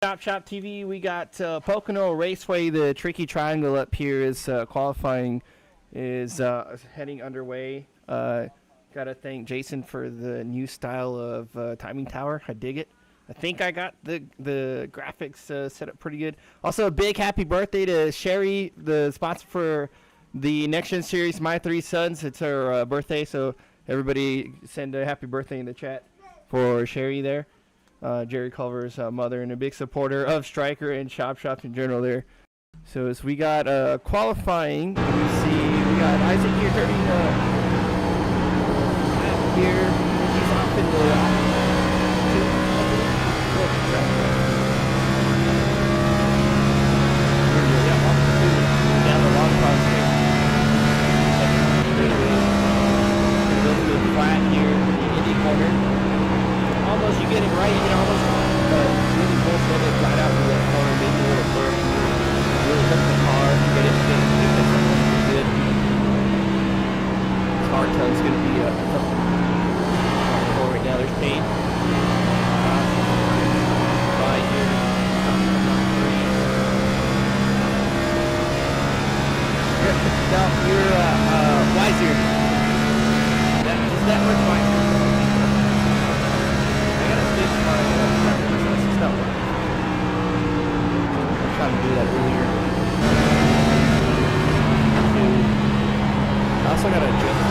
ChopShop TV, we got Pocono Raceway. The tricky triangle up here is qualifying is heading underway. Gotta thank Jason for the new style of timing tower. I dig it. I think I got the graphics set up pretty good. Also, a big happy birthday to Sherry, the sponsor for the NextGen series, MyThreeSons. It's her birthday, so everybody send a happy birthday in the chat for Sherry there. Jerry Culver's mother, and a big supporter of Striker and ChopShop in general there. So as we got qualifying, you see we got Isaac here turning here. He's off in the down the long cross here. A little bit flat here in the Indy corner. Almost, you get it right, you can almost really bullshit it right out of that corner, maybe a little burst. Really hook the car, get it good. This hard tone's going to be right now. There's Payne. By here. Now, you're wiser. That much wiser. I was trying to do that earlier. I also got to adjust.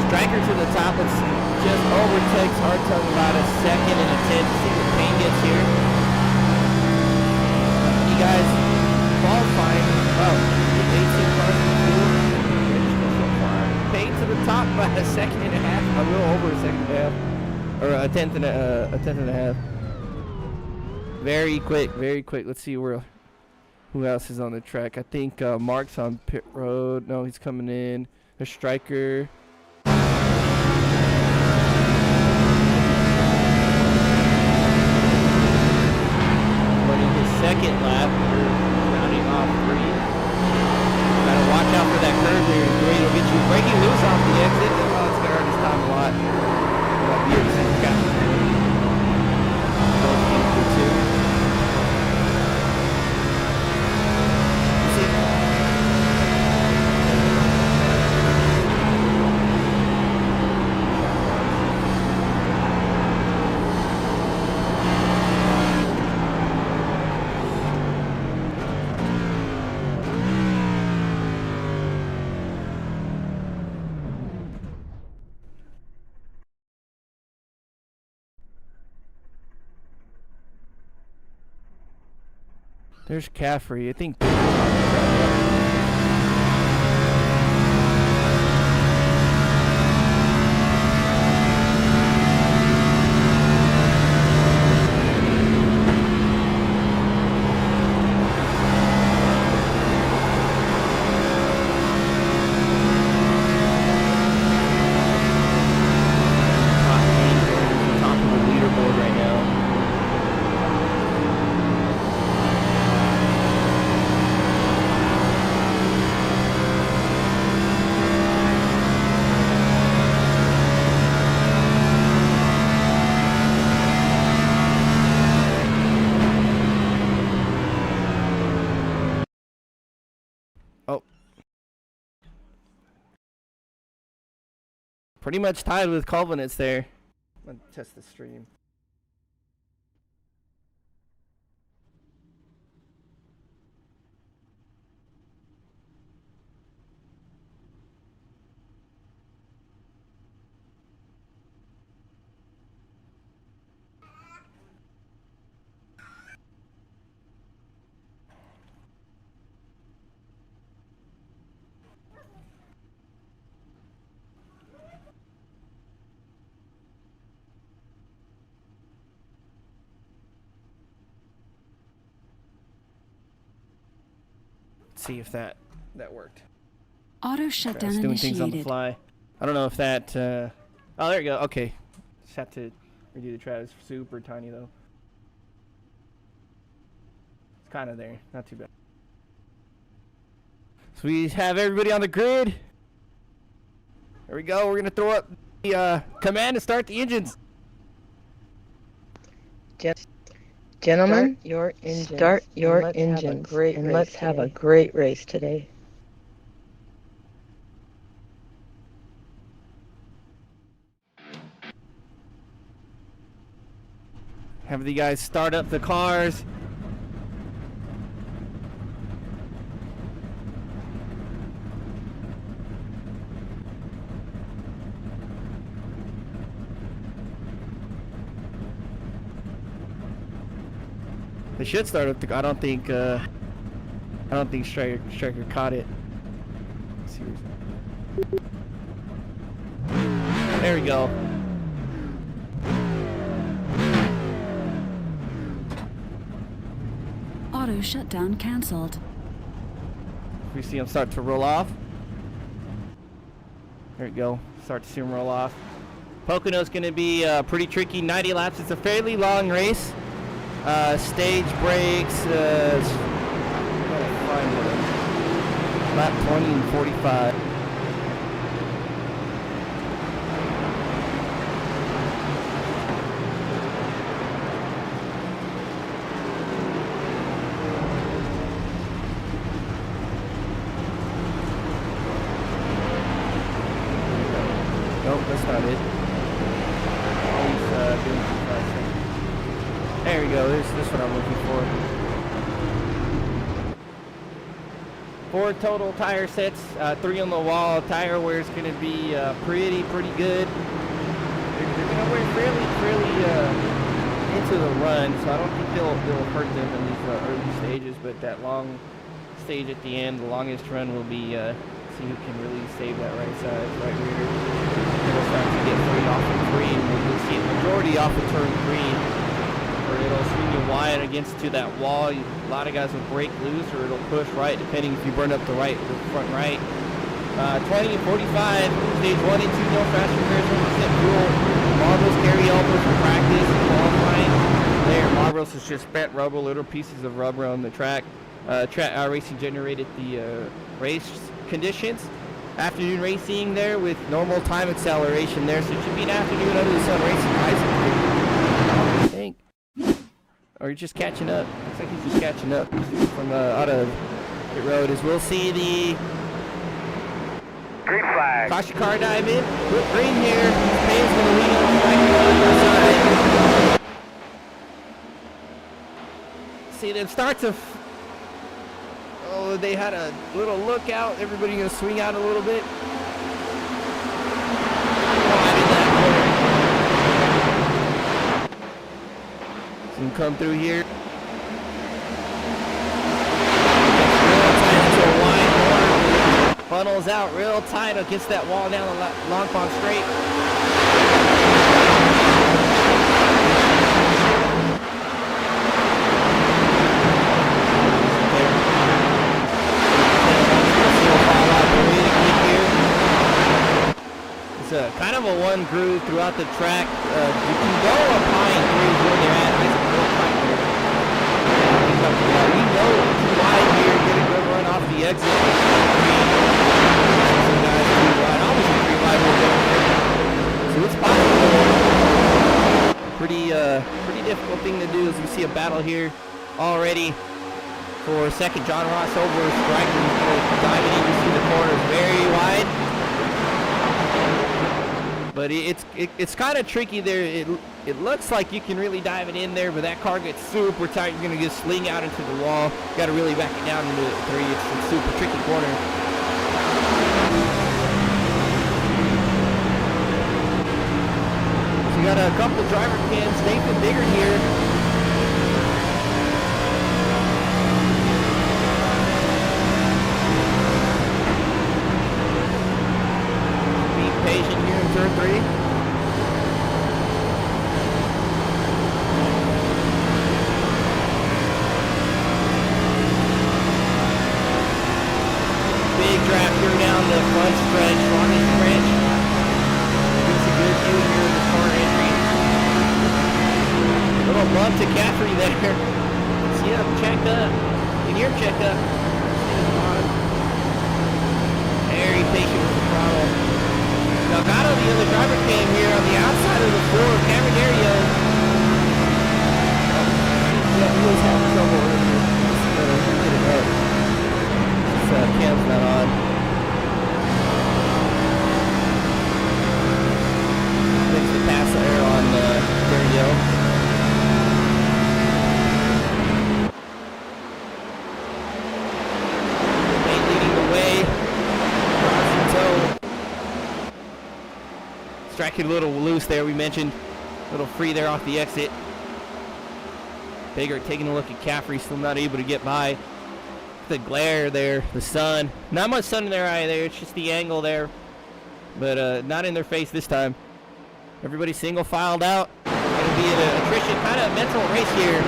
Striker to the top. It's just overtakes Hartung about a second and a tenth. See what Payne gets here. You guys qualify. time. Wow, 18 cars in the field. So far. Payne to the top by a second and a half. A little over a second and a half. Or a tenth and a half. Very quick, very quick. Let's see who else is on the track. I think Mark's on pit road. No, he's coming in. A striker. Running his second lap. Rounding off 3. Gotta watch out for that curve there. Great, it'll get you breaking loose off the exit. Oh, it's gonna hurt his time a lot. There's Caffrey. I think. Pretty much tied with Culvinets there. I'm gonna test the stream. See if that worked. Auto shutdown doing initiated. Things on the fly. I don't know if that. Oh, there you go. Okay, just have to redo the track. It's super tiny though. It's kind of there. Not too bad. So we have everybody on the grid. There we go. We're gonna throw up the command to start the engines. Gentlemen, start your engines, and let's have a great race today. Have the guys start up the cars. They should start up the. I don't think Striker caught it. Seriously. There we go. Auto shutdown cancelled. We see them start to roll off. There we go. Start to see them roll off. Pocono's going to be pretty tricky. 90 laps. It's a fairly long race. Stage breaks. Lap 20 and 45. Nope, that's not it. He's doing 5 seconds. There we go. This is what I'm looking for. 4 total tire sets, 3 on the wall. Tire wear is going to be pretty good. They're going to wear fairly into the run, so I don't think they'll hurt them in these early stages. But that long stage at the end. The longest run will be see who can really save that right side, right rear. It'll start to get free off of green. You'll see a majority off of turn green, or it'll swing you wide against to that wall. A lot of guys will break loose, or it'll push right, depending if you burn up the right, the front right. 20 and 45, stage 1 and 2, no faster repairs, 100% fuel. Marbles carry over for practice, qualifying. There, Marbles is just spent rubber, little pieces of rubber on the track. Racing generated the race conditions. Afternoon racing there with normal time acceleration there, so it should be an afternoon under the sun racing. I think. Or you're just catching up. Looks like he's just catching up from out of the road. As we'll see the green flag. caution car dive in. Put green here. Payne's going to lead on the side. See them start to. Oh, they had a little lookout. Everybody going to swing out a little bit. Can come through here. Funnels out real tight against that wall down the long pond straight. It's kind of a one groove throughout the track. You can go a pine grooves where they're at. It's real tight there. We know too wide here. Get a good run off the exit. Some guys too wide. Almost a 3 wide will go there. So it's possible. Pretty difficult thing to do as we see a battle here already for second. John Ross over striker. He's going to dive in. You see the corners very wide. But it's kind of tricky there. It looks like you can really dive it in there, but that car gets super tight. You're going to just sling out into the wall. You got to really back it down into the 3. It's a super tricky corner. So you got a couple driver cams. Nathan Biggart here. Be patient here in turn 3. Draft here down the front stretch, longest stretch. Gives a good view here in the car entry. Little bump to Caffrey there. See him checked up. You can hear him checked up. Very patient with the throttle. Delgado, the other driver, came here on the outside of the floor. Cameron area. Yeah, he was having trouble earlier. Get it up. Cam's not on. Makes the pass there on Dario. Payne leading the way. Striking a little loose there, we mentioned. A little free there off the exit. Biggart taking a look at Caffrey, still not able to get by. The glare there, the sun. Not much sun in their eye there, it's just the angle there. But not in their face this time. Everybody single filed out. Gonna be an attrition, kind of a mental race here.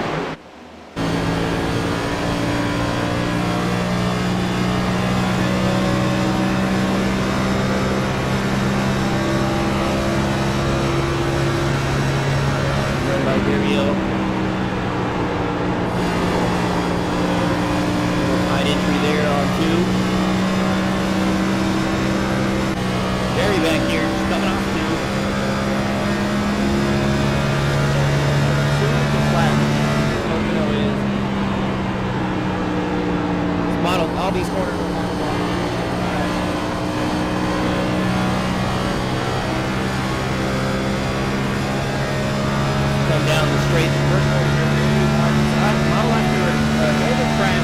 Run by Dario. Entry there on 2. Very back here, just coming off 2. Super flat. Pocono is. It's modeled, all these corners are modeled on. Come down the straight. First one here, model after golden track.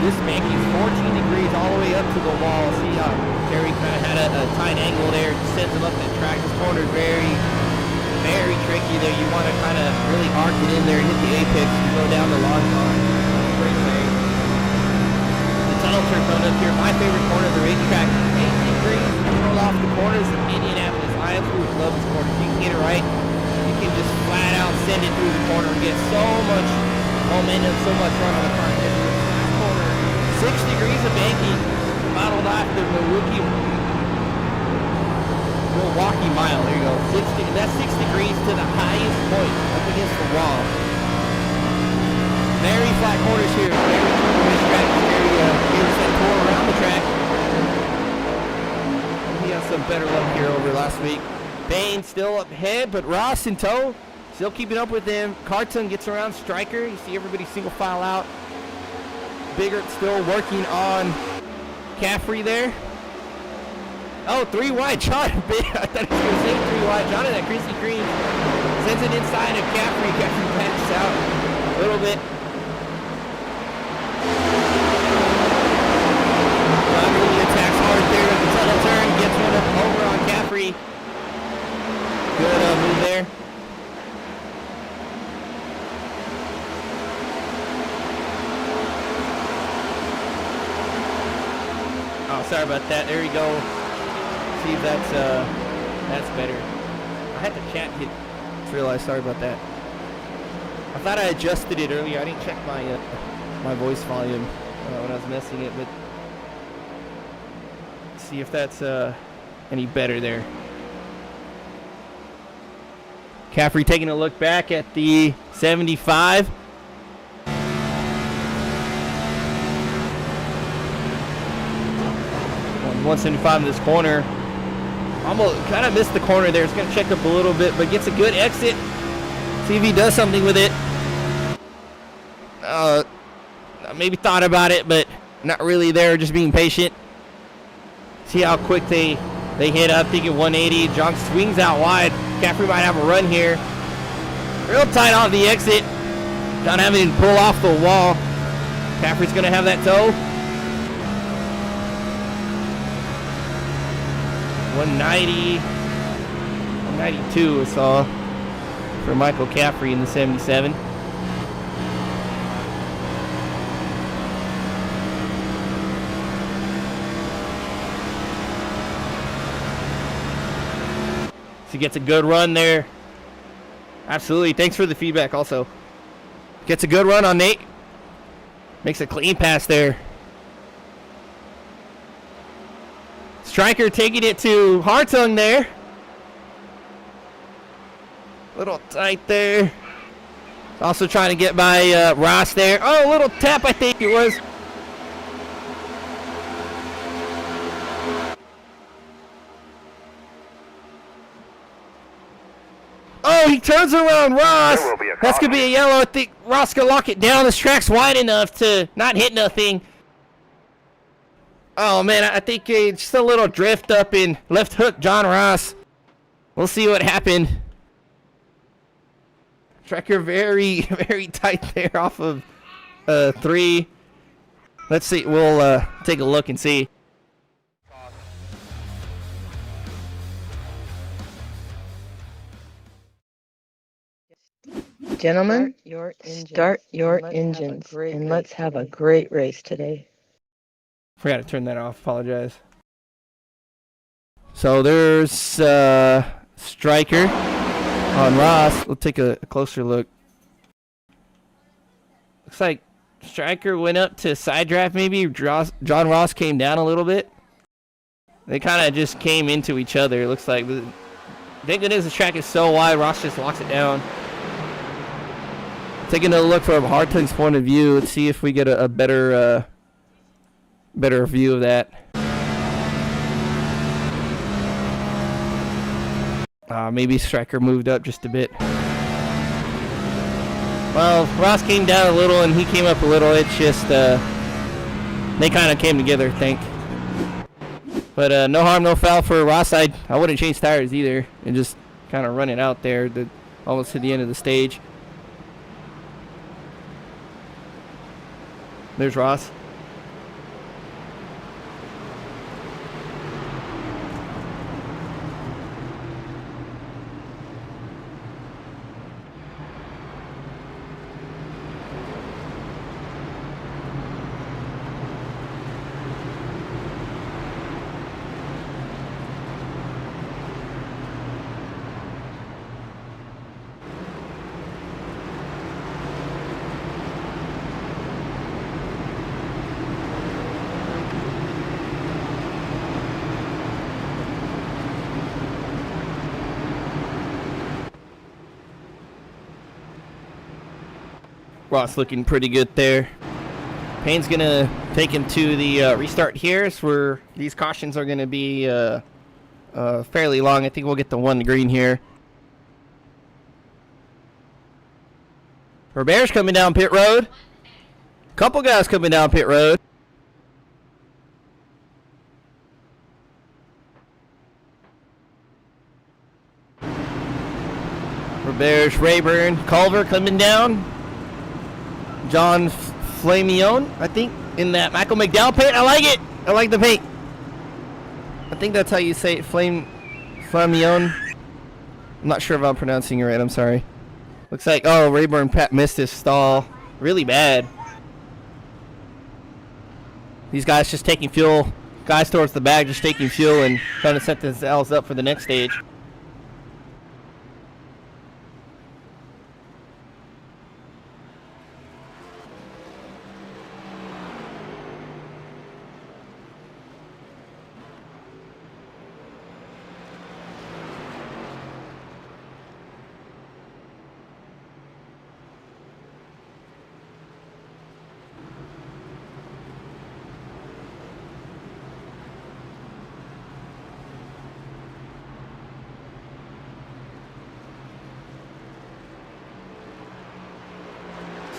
This bank is 14 degrees all the way up to the wall. See how Terry kind of had a tight angle there. It sends him up that track. This corner is very very tricky there. You want to kind of really arc it in there and hit the apex and go down the long line. Great way. The tunnel turn coming up here. My favorite corner of the racetrack. 18 degrees. Roll off the corners of Indianapolis. I absolutely love this corner. If you can get it right, you can just flat out send it through the corner and get so much momentum, so much run on the front end. Last corner, 6 degrees of banking. Modeled after Milwaukee mile. There you go. That's 6 degrees to the highest point up against the wall. Very flat corners here. Very track. Very tour around the track. He has some better luck here over last week. Payne still up ahead, but Ross in tow. Still keeping up with him. Carton gets around Striker. You see everybody single file out. Biggart still working on Caffrey there. Oh, 3 wide. John. I thought he was going to say 3 wide. John in that Krispy Kreme sends it inside of Caffrey. Caffrey passes out a little bit. Really attacks hard there at the tunnel turn. Gets one up over on Caffrey. Good move there. Oh, sorry about that. There you go. See if that's better. I had the chat hit. Just realized. Sorry about that. I thought I adjusted it earlier. I didn't check my voice volume when I was messing it, but see if that's any better there. Caffrey taking a look back at the 75. 175 in this corner. Almost kind of missed the corner there. It's going to check up a little bit, but gets a good exit. See if he does something with it. Maybe thought about it, but not really there. Just being patient. See how quick they hit up. Thinking 180. John swings out wide. Caffrey might have a run here. Real tight off the exit. John having to pull off the wall. Caffrey's going to have that tow. 190, 192 I saw for Michael Caffrey in the 77. So he gets a good run there. Absolutely. Thanks for the feedback also. Gets a good run on Nate. Makes a clean pass there. Striker taking it to Hartung there. Little tight there. Also trying to get by Ross there. Oh, a little tap I think it was. Oh, he turns around Ross. That's going to be a yellow. I think Ross can lock it down. This track's wide enough to not hit nothing. Oh, man, I think just a little drift up in left hook John Ross. We'll see what happened. Tracker very, very tight there off of 3. Let's see. We'll take a look and see. Gentlemen, start your engines and let's have a great race today. Forgot to turn that off. Apologize. So there's Striker on Ross. We'll take a closer look. Looks like Striker went up to side draft maybe. John Ross came down a little bit. They kind of just came into each other. It looks like. Thank goodness the track is so wide. Ross just locks it down. Taking a look from Hartung's point of view. Let's see if we get a better view of that. Maybe Striker moved up just a bit. Well, Ross came down a little and he came up a little. It's just they kind of came together, I think. But no harm, no foul for Ross. I wouldn't change tires either and just kind of run it out there almost to the end of the stage. There's Ross. Ross looking pretty good there. Payne's going to take him to the restart here. So where these cautions are going to be fairly long. I think we'll get the one green here. Robert's coming down pit road. Couple guys coming down pit road. Robert's, Rayburn, Culver coming down. John Flamion, I think, in that Michael McDowell paint. I like it. I like the paint. I think that's how you say it, Flamion. I'm not sure if I'm pronouncing it right. I'm sorry. Looks like, oh, Rayburn Pat missed his stall really bad. These guys just taking fuel. Guys towards the back just taking fuel and trying to set themselves up for the next stage.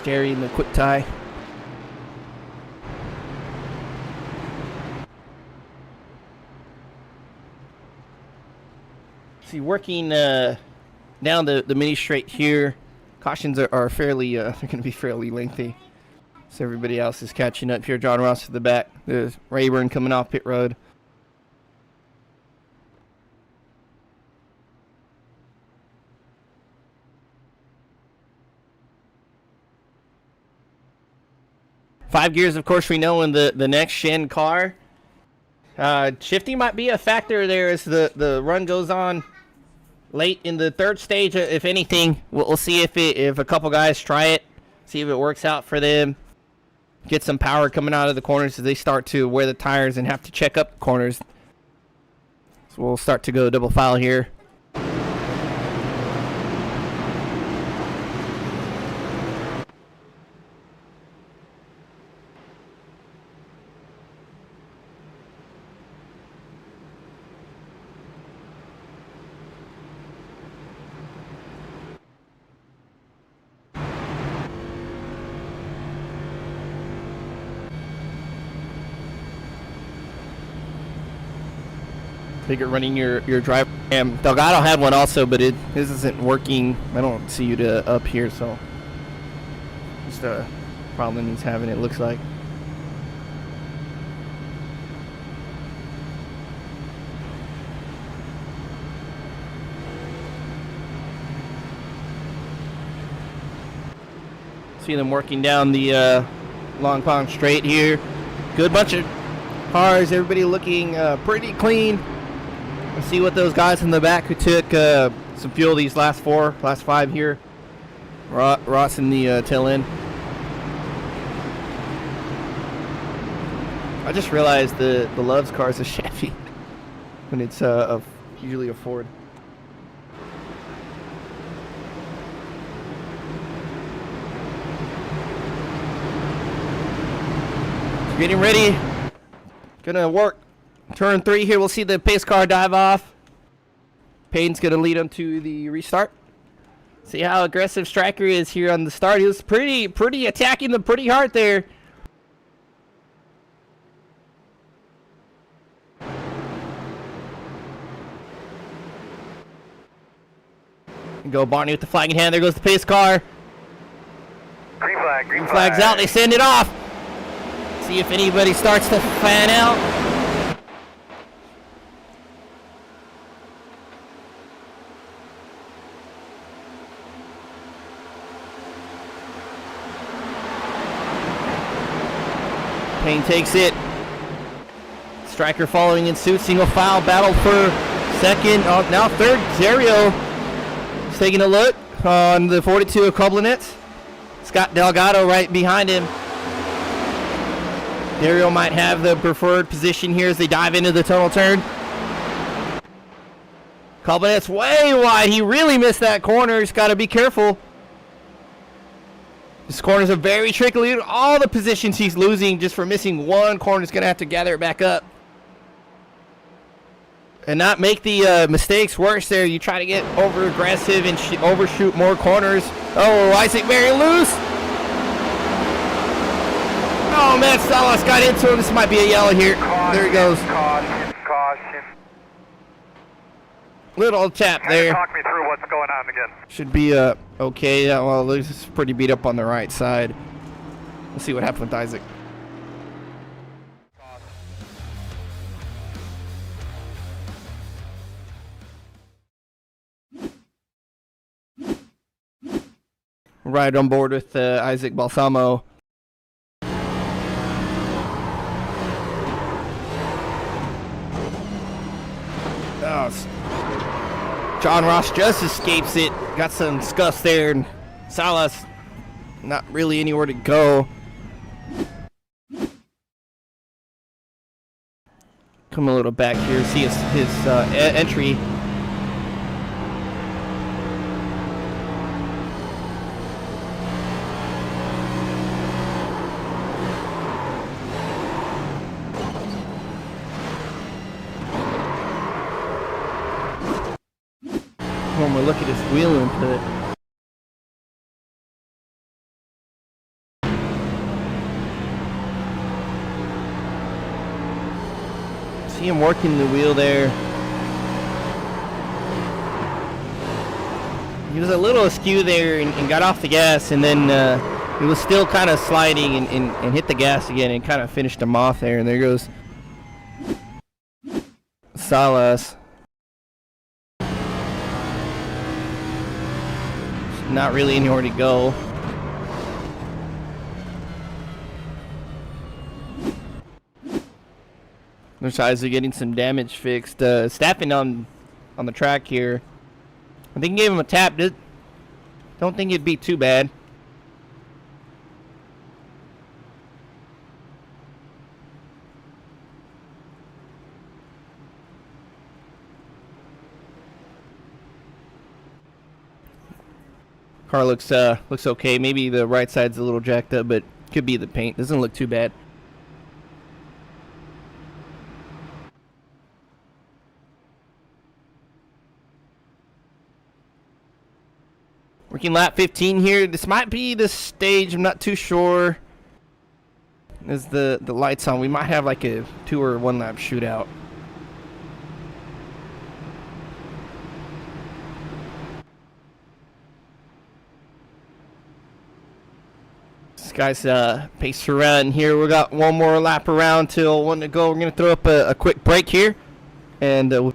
Gary in the quick tie. See, working down the mini straight here, cautions are fairly, they're going to be fairly lengthy. So everybody else is catching up here. John Ross to the back. There's Rayburn coming off pit road. Five gears, of course, we know in the NextGen car. Shifting might be a factor there as the run goes on late in the third stage. If anything, we'll see if a couple guys try it, see if it works out for them. Get some power coming out of the corners as they start to wear the tires and have to check up the corners. So we'll start to go double file here. Biggart running your drive cam. Delgado had one also, but his isn't working. I don't see you to up here, so just a problem he's having, it looks like. See them working down the Long Pond straight here. Good bunch of cars. Everybody looking pretty clean. Let's see what those guys in the back who took some fuel these last five here. Ross in the tail end. I just realized the Love's car is a Chevy when it's usually a Ford. Getting ready. Gonna work. Turn 3 here. We'll see the pace car dive off. Payne's gonna lead him to the restart. See how aggressive Striker is here on the start. He was pretty attacking them pretty hard there. Go Barney with the flag in hand. There goes the pace car. Green flag, green Flag's out. They send it off. See if anybody starts to fan out. Payne takes it. Striker following in suit. Single file battle for second. Oh, now third. Zerio is taking a look on the 42 of Koblenitz. Scott Delgado right behind him. Dario might have the preferred position here as they dive into the tunnel turn. Koblenitz way wide. He really missed that corner. He's got to be careful. This corners are very tricky. Look at all the positions he's losing just for missing one corner. He's going to have to gather it back up. And not make the mistakes worse there. You try to get over aggressive and overshoot more corners. Oh, Isaac very loose. Oh, man, Salas got into him. This might be a yellow here. Caution, There he goes. Caution, caution. Little tap there. Talk me through what's going on again. Should be okay. Yeah, well, this is pretty beat up on the right side. Let's see what happened with Isaac. Right on board with Isaac Balsamo. Oh, John Ross just escapes it. Got some scuffs there, and Salas not really anywhere to go. Come a little back here, see his entry. When we look at his wheel input. See him working the wheel there. He was a little askew there and got off the gas, and then he was still kind of sliding and hit the gas again and kind of finished him off there. And there goes Salas. Not really anywhere to go. There's Isaac getting some damage fixed. Staffing on the track here. I think he gave him a tap. Don't think it'd be too bad. Car looks okay. Maybe the right side's a little jacked up, but could be the paint. Doesn't look too bad. Working lap 15 here. This might be the stage. I'm not too sure. As the lights on, we might have like a 2 or 1 lap shootout. This guy's pace around here. We got 1 more lap around till 1 to go. We're gonna throw up a quick break here, and we'll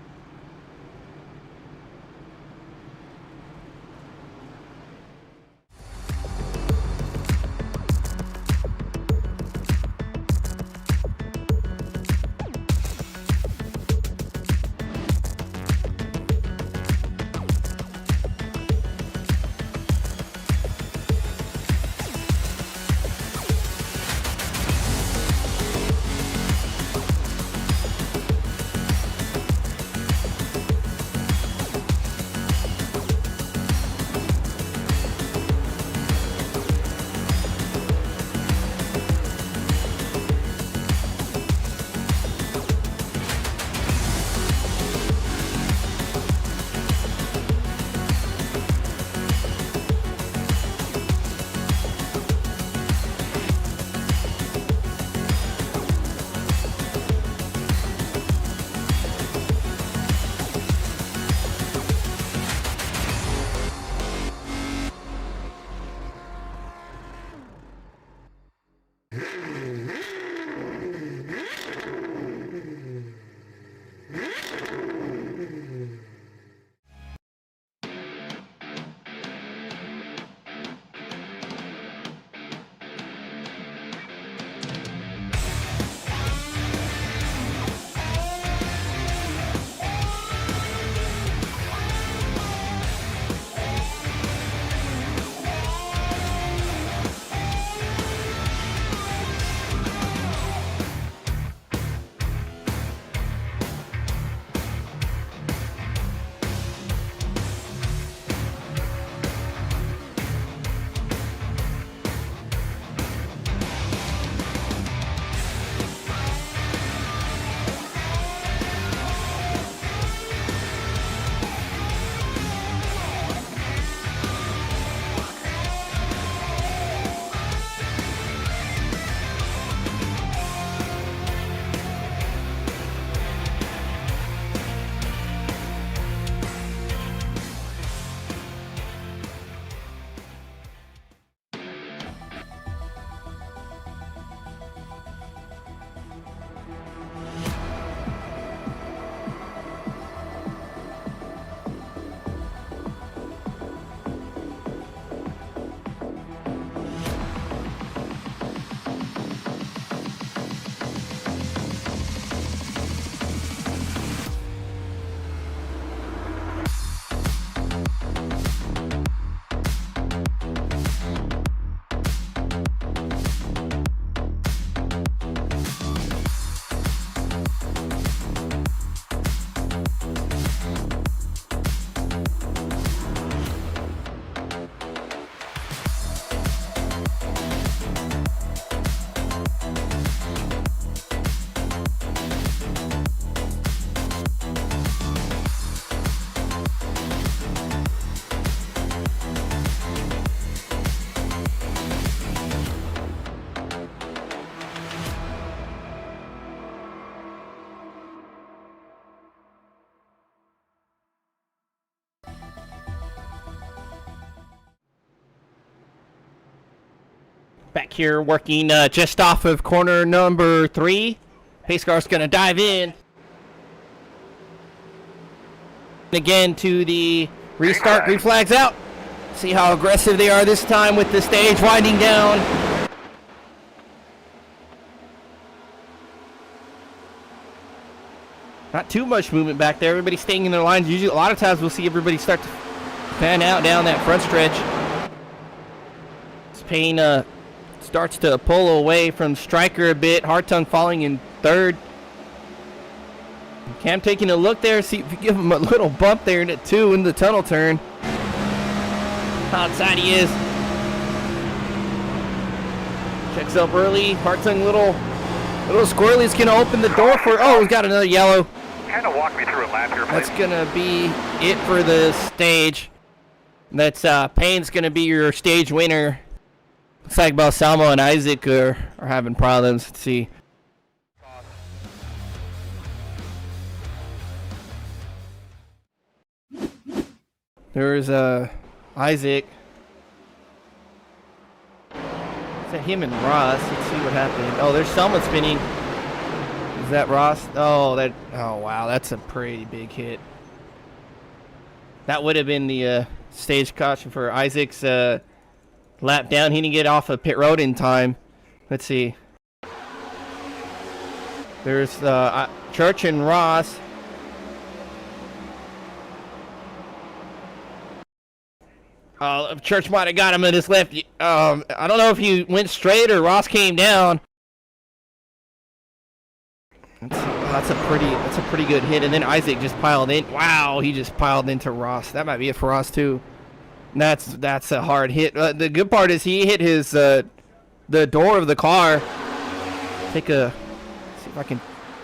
Back here working just off of corner number 3. Pace car's going to dive in. Again to the restart. Green flag's out. See how aggressive they are this time with the stage winding down. Not too much movement back there. Everybody staying in their lines. Usually, a lot of times we'll see everybody start to fan out down that front stretch. Payne starts to pull away from Striker a bit. Hartung falling in 3rd. Cam taking a look there. See if you give him a little bump there in 2 in the tunnel turn. Outside he is. Checks up early. Hartung little squirrely's gonna open the door for. Oh, he's got another yellow. Kind of walk me through a lap here, please. That's gonna be it for the stage. That's Payne's gonna be your stage winner. Looks like Balsamo and Isaac are having problems. Let's see. There's Isaac. Is that him and Ross? Let's see what happened. Oh, there's someone spinning. Is that Ross? Oh, wow, that's a pretty big hit. That would have been the stage caution for Isaac's lap down. He didn't get off of pit road in time. Let's see. There's Church and Ross. Church might have got him in his left. I don't know if he went straight or Ross came down. That's a pretty good hit. And then Isaac just piled in. Wow, he just piled into Ross. That might be it for Ross too. That's a hard hit. The good part is he hit his the door of the car. See if I can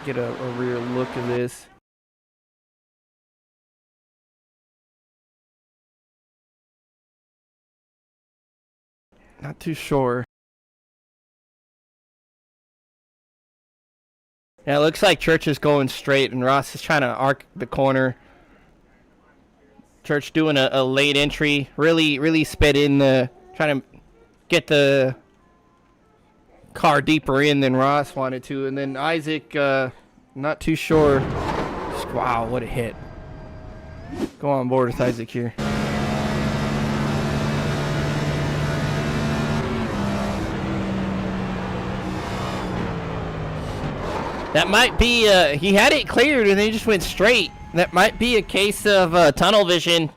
get a rear look of this. Not too sure. Yeah, it looks like Church is going straight and Ross is trying to arc the corner. Church doing a late entry. Really sped in, trying to get the car deeper in than Ross wanted to. And then Isaac, not too sure. Wow, what a hit. Go on board with Isaac here. That might be, he had it cleared and then he just went straight. That might be a case of tunnel vision.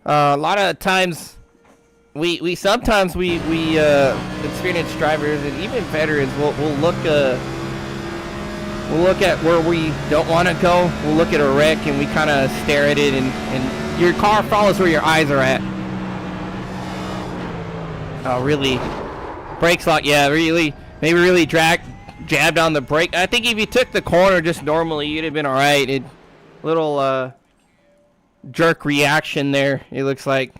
A lot of times, we sometimes experienced drivers and even veterans will look at where we don't want to go. We'll look at a wreck and we kind of stare at it and your car follows where your eyes are at. Oh, really? Brakes lock, yeah, really, maybe really jabbed on the brake. I think if you took the corner just normally, you'd have been all right. Little jerk reaction there, it looks like.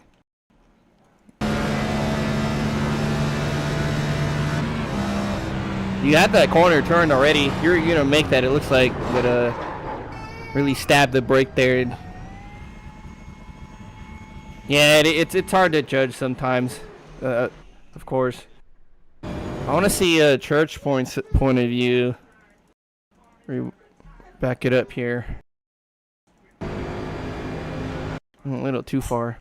You had that corner turned already. You're gonna make that, it looks like, but really stabbed the brake there. Yeah, it's hard to judge sometimes, of course. I want to see a Church point of view. Back it up here. A little too far.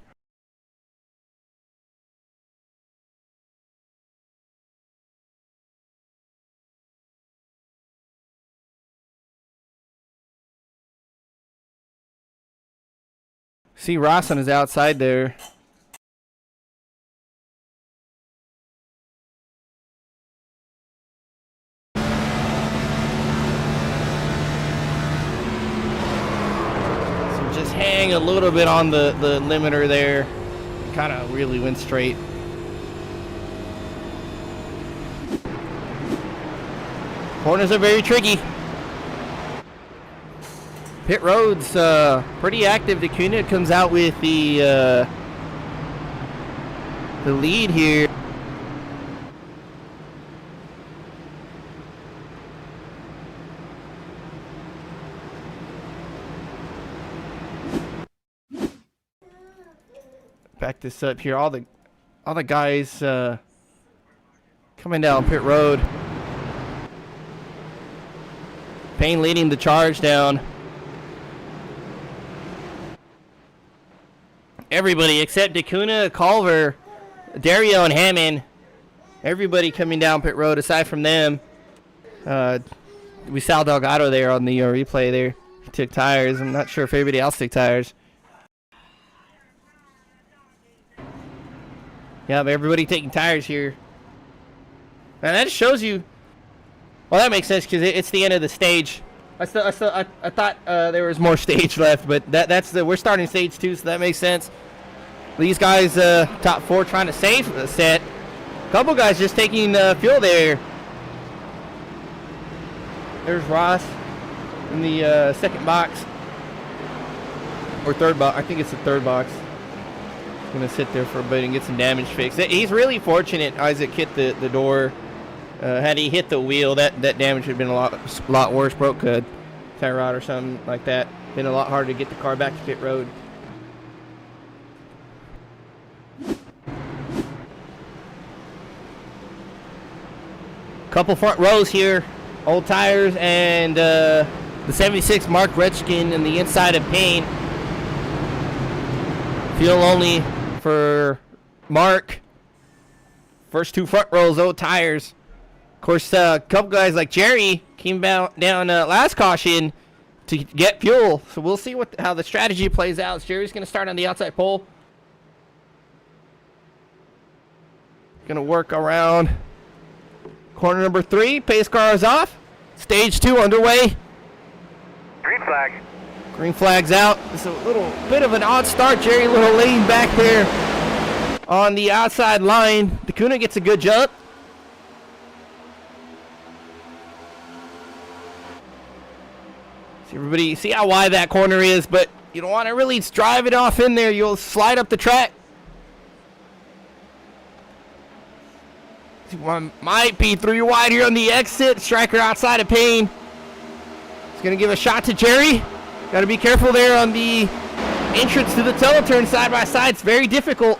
See Ross on his outside there. Hang a little bit on the limiter there. Kind of really went straight. Corners are very tricky. Pit road's pretty active. DeCuna comes out with the lead here. Back this up here. All the guys coming down pit road. Payne leading the charge down. Everybody except Dacuna, Culver, Dario, and Hammond. Everybody coming down pit road aside from them. We saw Delgado there on the replay there. He took tires. I'm not sure if everybody else took tires. Yeah, but everybody taking tires here. And that just shows you. Well, that makes sense because it's the end of the stage. I thought there was more stage left, but we're starting stage 2, so that makes sense. These guys, top 4, trying to save the set. A couple guys just taking fuel there. There's Ross in the second box. Or third box. I think it's the third box. He's going to sit there for a bit and get some damage fixed. He's really fortunate Isaac hit the door. Had he hit the wheel, that damage would have been a lot worse. Broke a tie rod or something like that. Been a lot harder to get the car back to pit road. Couple front rows here. Old tires and the 76 Mark Retchkin in the inside of Payne. Fuel only for Mark. First 2 front rows, old tires. Of course, a couple guys like Jerry came down last caution to get fuel. So we'll see how the strategy plays out. So Jerry's going to start on the outside pole. Going to work around corner number 3. Pace car is off. Stage 2 underway. Green flag. Green flag's out. It's a little bit of an odd start. Jerry a little lean back there on the outside line. Dacuna gets a good jump. Everybody see how wide that corner is, but you don't want to really drive it off in there. You'll slide up the track. One might be 3 wide here on the exit. Striker outside of Payne. He's going to give a shot to Jerry. Got to be careful there on the entrance to the teleturn side by side. It's very difficult.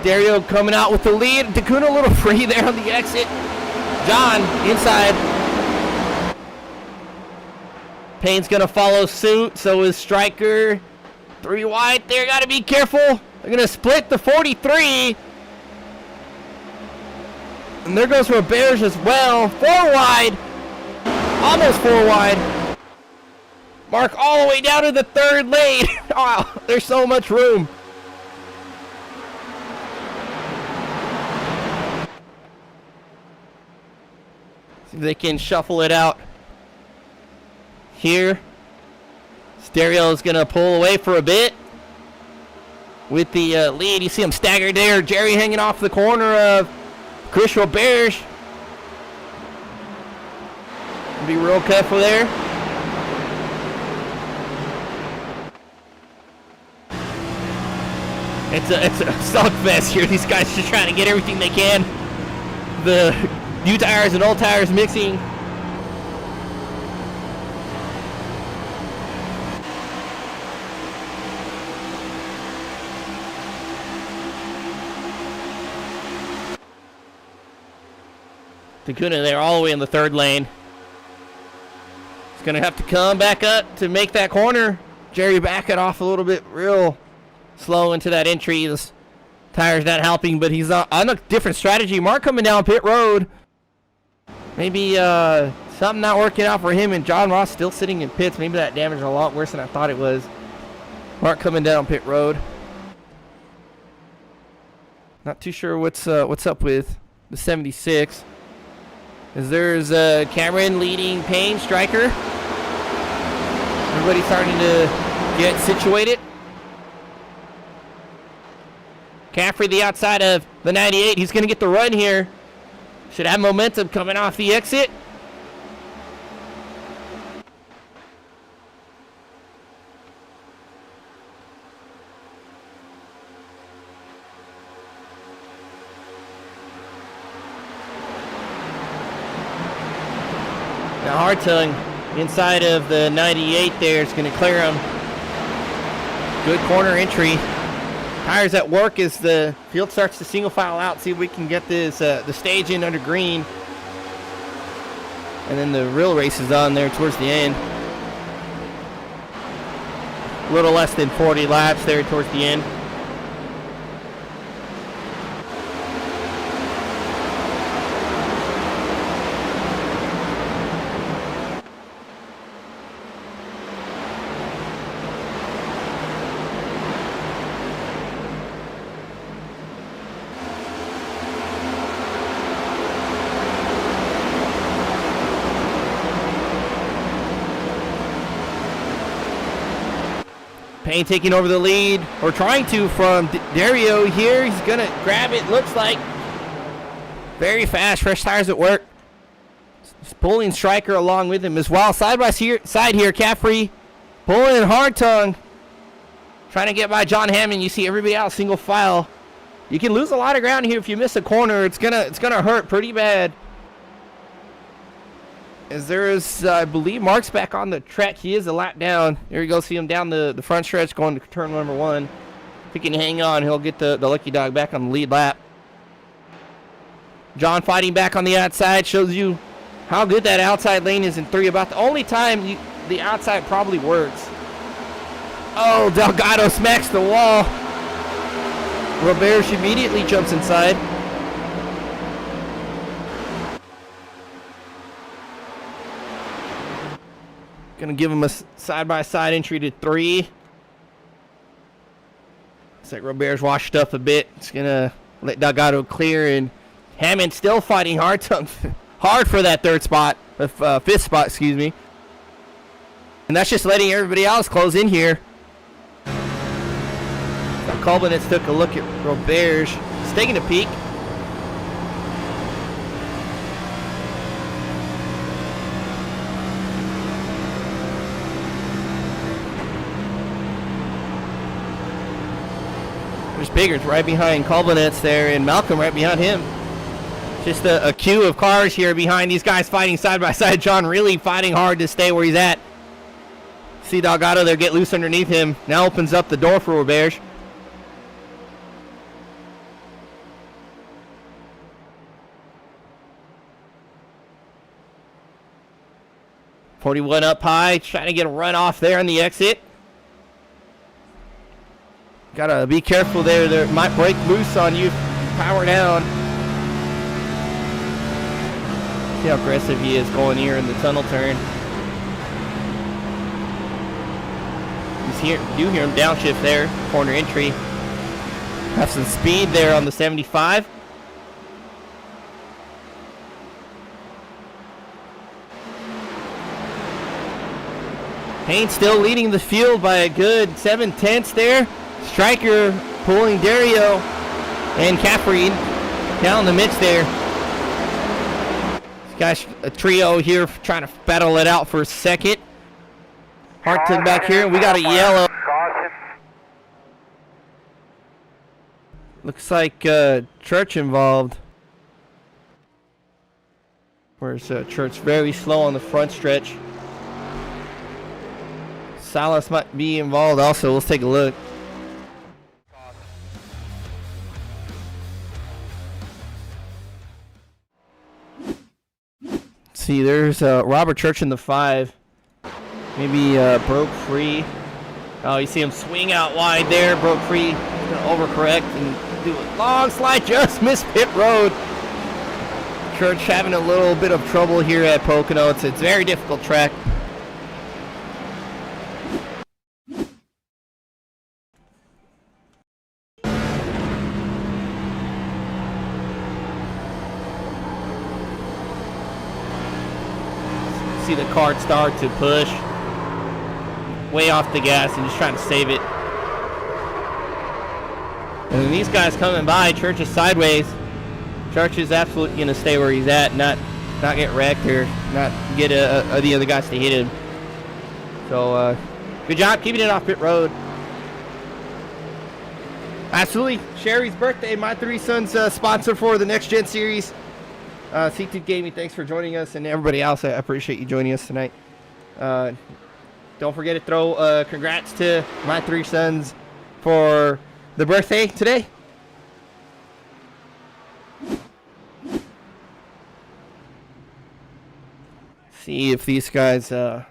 Dario coming out with the lead. Dacuna a little free there on the exit. John inside. Payne's going to follow suit. So is Striker. 3 wide there. Got to be careful. They're going to split the 43. And there goes Roberge as well. 4 wide. Almost 4 wide. Mark all the way down to the 3rd lane. Wow, there's so much room. See if they can shuffle it out here. Stereo is going to pull away for a bit with the lead. You see him staggered there. Jerry hanging off the corner of Chris Roberge. Be real careful there. It's a slugfest here. These guys just trying to get everything they can. The new tires and old tires mixing. Dacuna there all the way in the 3rd lane. He's going to have to come back up to make that corner. Jerry back it off a little bit real slow into that entry. This tire's not helping, but he's on a different strategy. Mark coming down pit road. Maybe something not working out for him, and John Ross still sitting in pits. Maybe that damage is a lot worse than I thought it was. Mark coming down pit road. Not too sure what's up with the 76. As there's Cameron leading Payne, Striker. Everybody starting to get situated. Caffrey the outside of the 98. He's going to get the run here. Should have momentum coming off the exit. Now Hartung inside of the 98 there is going to clear him. Good corner entry. Tires at work as the field starts to single file out. See if we can get this the stage in under green. And then the real race is on there towards the end. A little less than 40 laps there towards the end. Payne taking over the lead, or trying to, from Dario here. He's going to grab it, looks like. Very fast, fresh tires at work. He's pulling Striker along with him as well. Side by side here, Caffrey pulling hard tongue. Trying to get by John Hammond. You see everybody out single file. You can lose a lot of ground here if you miss a corner. It's gonna hurt pretty bad. As there is, I believe, Mark's back on the track. He is a lap down. There you go. See him down the front stretch going to turn number 1. If he can hang on, he'll get the lucky dog back on the lead lap. John fighting back on the outside. Shows you how good that outside lane is in 3. About the only time the outside probably works. Oh, Delgado smacks the wall. Roberge immediately jumps inside. Gonna give him a side-by-side entry to 3. Looks like Robert's washed up a bit. It's gonna let Delgado clear, and Hammond still fighting hard for that 5th spot, excuse me. And that's just letting everybody else close in here. So Colbinitz took a look at Roberge. He's taking a peek. There's Biggart right behind Colbinitz there, and Malcolm right behind him. Just a queue of cars here behind these guys fighting side by side. John really fighting hard to stay where he's at. See Delgado there get loose underneath him. Now opens up the door for Roberge. .41 up high, trying to get a run off there on the exit. Gotta be careful there. There might break loose on you. Power down. See how aggressive he is going here in the tunnel turn. You hear him downshift there. Corner entry. Have some speed there on the 75. Payne still leading the field by a good 7/10 there. Striker pulling Dario and Caffrey down the mix there. This guy's a trio here trying to battle it out for a second. Harton back here. We got a yellow. Looks like Church involved. Where's Church very slow on the front stretch. Salas might be involved also. Let's take a look. See, there's Robert Church in the 5. Maybe broke free. Oh, you see him swing out wide there. Broke free. He's going to overcorrect and do a long slide. Just missed pit road. Church having a little bit of trouble here at Pocono. It's a very difficult track. See the car start to push way off the gas and just trying to save it. And then these guys coming by, Church is sideways. Church is absolutely going to stay where he's at, not get wrecked or not get the other guys to hit him. So good job keeping it off pit road. Absolutely. Sherry's birthday, MyThreeSons sponsor for the NextGen series. C2 Gaming, thanks for joining us, and everybody else, I appreciate you joining us tonight. Don't forget to throw congrats to MyThreeSons for the birthday today? See if these guys, I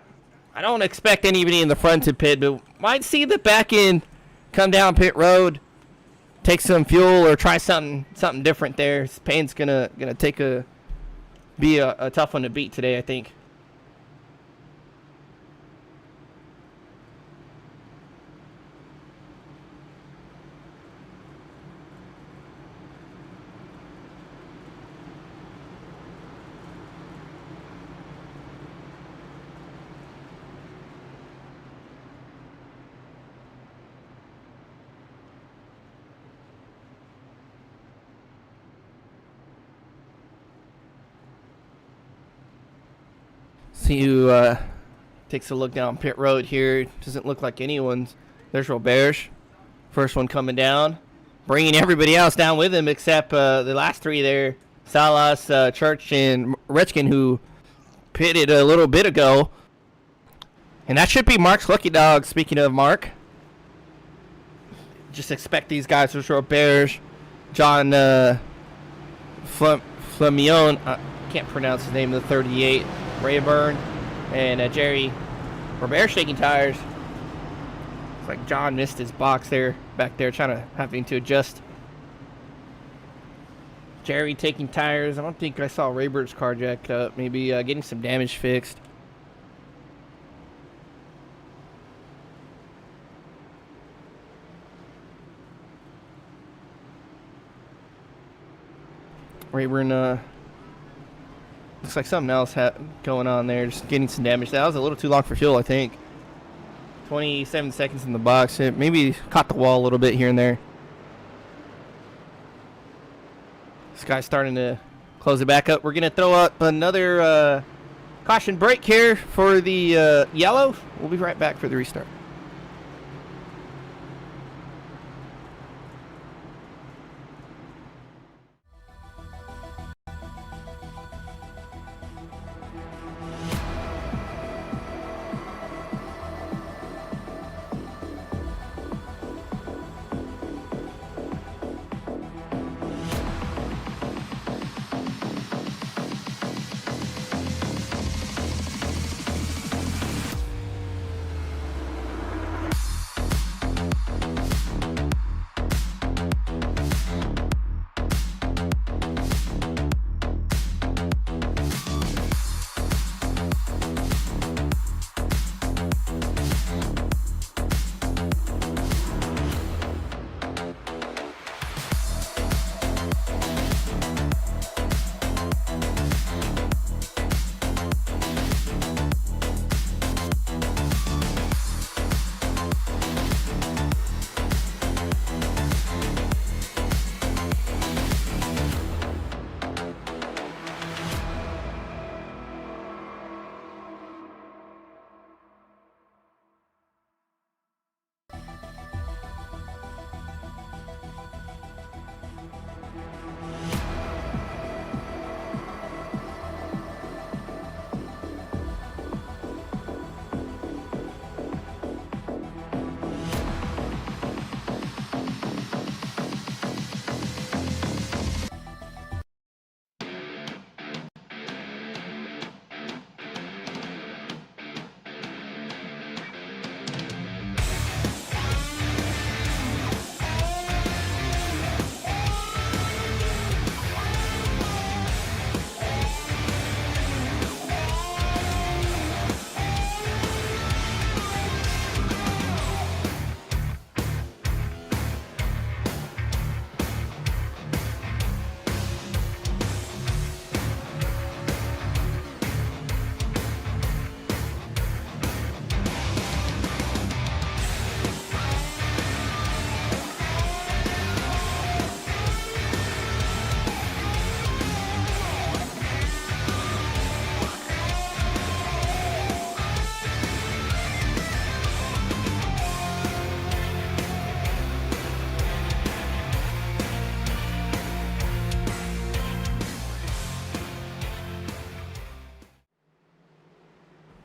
don't expect anybody in the front to pit, but might see the back end come down pit road, take some fuel or try something different there. Payne's gonna be a tough one to beat today, I think. See who takes a look down pit road here. Doesn't look like anyone's. There's Roberge. First one coming down. Bringing everybody else down with him except the last three there. Salas, Church, and Retskin, who pitted a little bit ago. And that should be Mark's lucky dog, speaking of Mark. Just expect these guys. There's Roberge. John Flamion. I can't pronounce his name, the 38. Rayburn and Jerry Robert shaking tires. It's like John missed his box there, back there, having to adjust. Jerry taking tires. I don't think I saw Rayburn's car jacked up. Maybe getting some damage fixed. Rayburn, looks like something else going on there, just getting some damage. That was a little too long for fuel, I think. 27 seconds in the box. It maybe caught the wall a little bit here and there. This guy's starting to close it back up. We're going to throw up another caution brake here for the yellow. We'll be right back for the restart.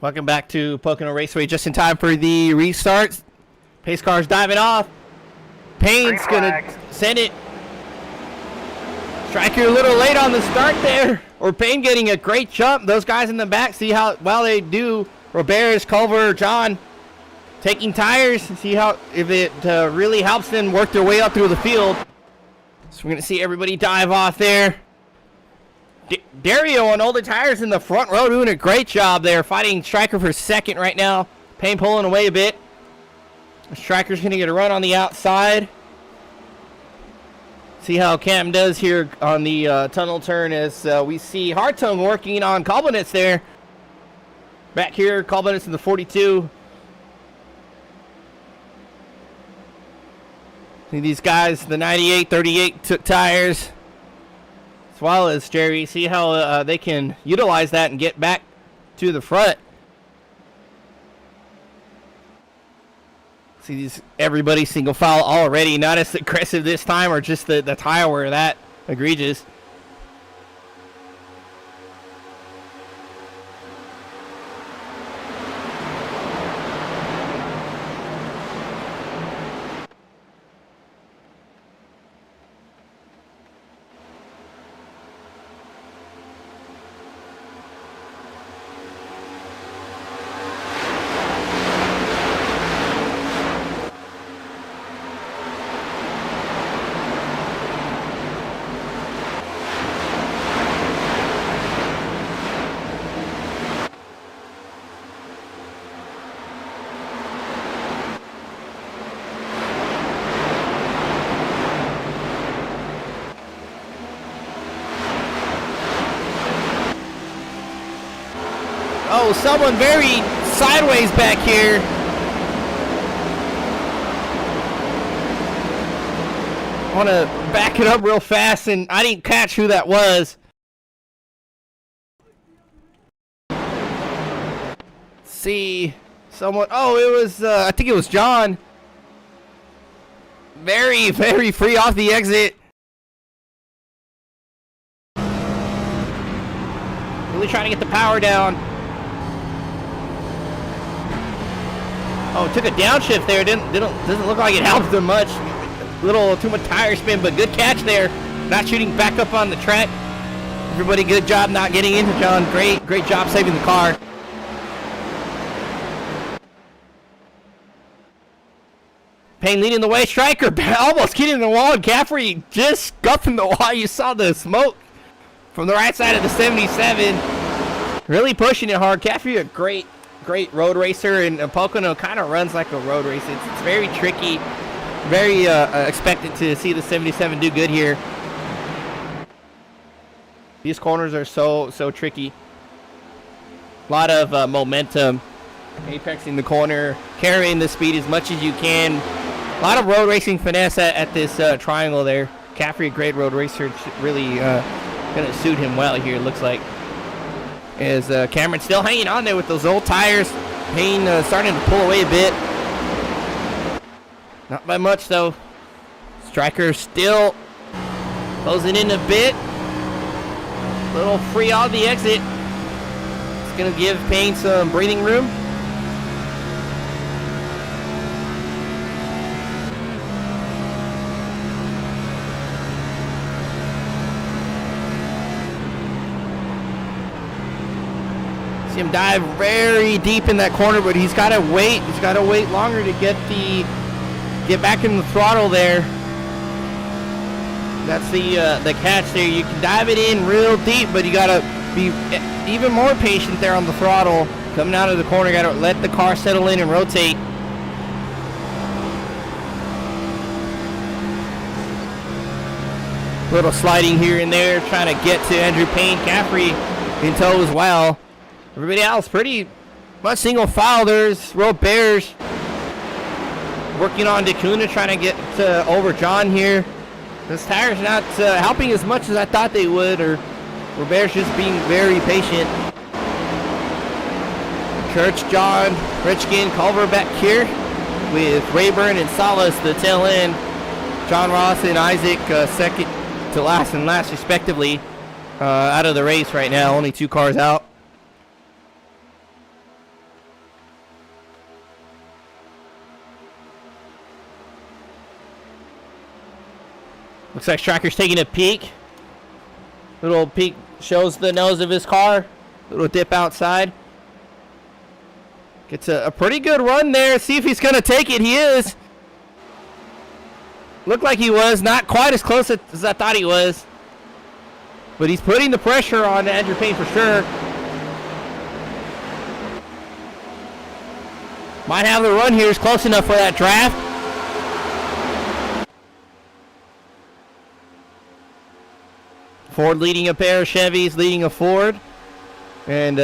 Welcome back to Pocono Raceway, just in time for the restart. Pace cars diving off. Payne's Green gonna flag. send it. Striker a little late on the start there. Or Payne getting a great jump. Those guys in the back, see how well they do. Roberts, Culver, John taking tires. See how if it really helps them work their way up through the field. So we're gonna see everybody dive off there. Dario on older tires in the front row doing a great job there, fighting Striker for second right now. Payne pulling away a bit. Striker's gonna get a run on the outside. See how Cam does here on the tunnel turn as we see Hartung working on Kolbenitz there. Back here, Kolbenitz in the 42. See these guys, the 98, 38 took tires. As well as Jerry, see how they can utilize that and get back to the front. See these, everybody single file already, not as aggressive this time, or just the tire wear that egregious. Oh, someone very sideways back here. I want to back it up real fast, and I didn't catch who that was. See, someone. Oh, it was. I think it was John. Very, very free off the exit. Really trying to get the power down. Oh, took a downshift there. Doesn't look like it helped them much. Little too much tire spin, but good catch there. Not shooting back up on the track. Everybody, good job not getting into John. Great job saving the car. Payne leading the way. Striker almost getting the wall, and Caffrey just scuffing the wall. You saw the smoke from the right side of the 77. Really pushing it hard. Caffrey, a great road racer, and Pocono kind of runs like a road race. It's very tricky. Very expected to see the 77 do good here. These corners are so tricky. A lot of momentum. Apexing the corner, carrying the speed as much as you can. A lot of road racing finesse at this triangle there. Caffrey, a great road racer. It's really going to suit him well here, it looks like. As Cameron still hanging on there with those old tires. Payne starting to pull away a bit. Not by much, though. Striker still closing in a bit. Little free on the exit. It's going to give Payne some breathing room. See him dive very deep in that corner, but he's got to wait. He's got to wait longer to get back in the throttle there. That's the catch there. You can dive it in real deep, but you got to be even more patient there on the throttle. Coming out of the corner, got to let the car settle in and rotate. Little sliding here and there, trying to get to Andrew Payne. Caffrey in tow as well. Everybody else pretty much single file. There's Roberts working on DeCuna, trying to get over John here. This tire's not helping as much as I thought they would, or Roberts just being very patient. Church, John, Richkin, Culver back here with Rayburn and Salas, the tail end. John Ross and Isaac second to last and last respectively out of the race right now. Only 2 cars out. Looks like Striker's taking a peek. Little peek shows the nose of his car. Little dip outside. Gets a pretty good run there. See if he's going to take it. He is. Looked like he was. Not quite as close as I thought he was. But he's putting the pressure on Andrew Payne for sure. Might have the run here. Is close enough for that draft. Ford leading a pair of Chevys, leading a Ford. And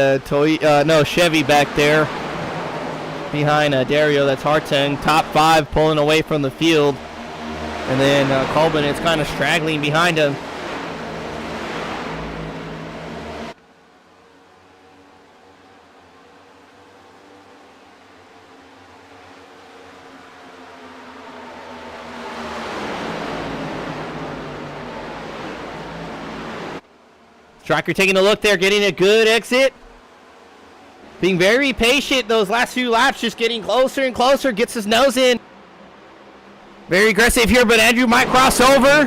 Chevy back there behind Dario. That's Hartung. Top 5 pulling away from the field. And then Colbin is kind of straggling behind him. Striker taking a look there, getting a good exit. Being very patient those last few laps, just getting closer and closer, gets his nose in. Very aggressive here, but Andrew might cross over.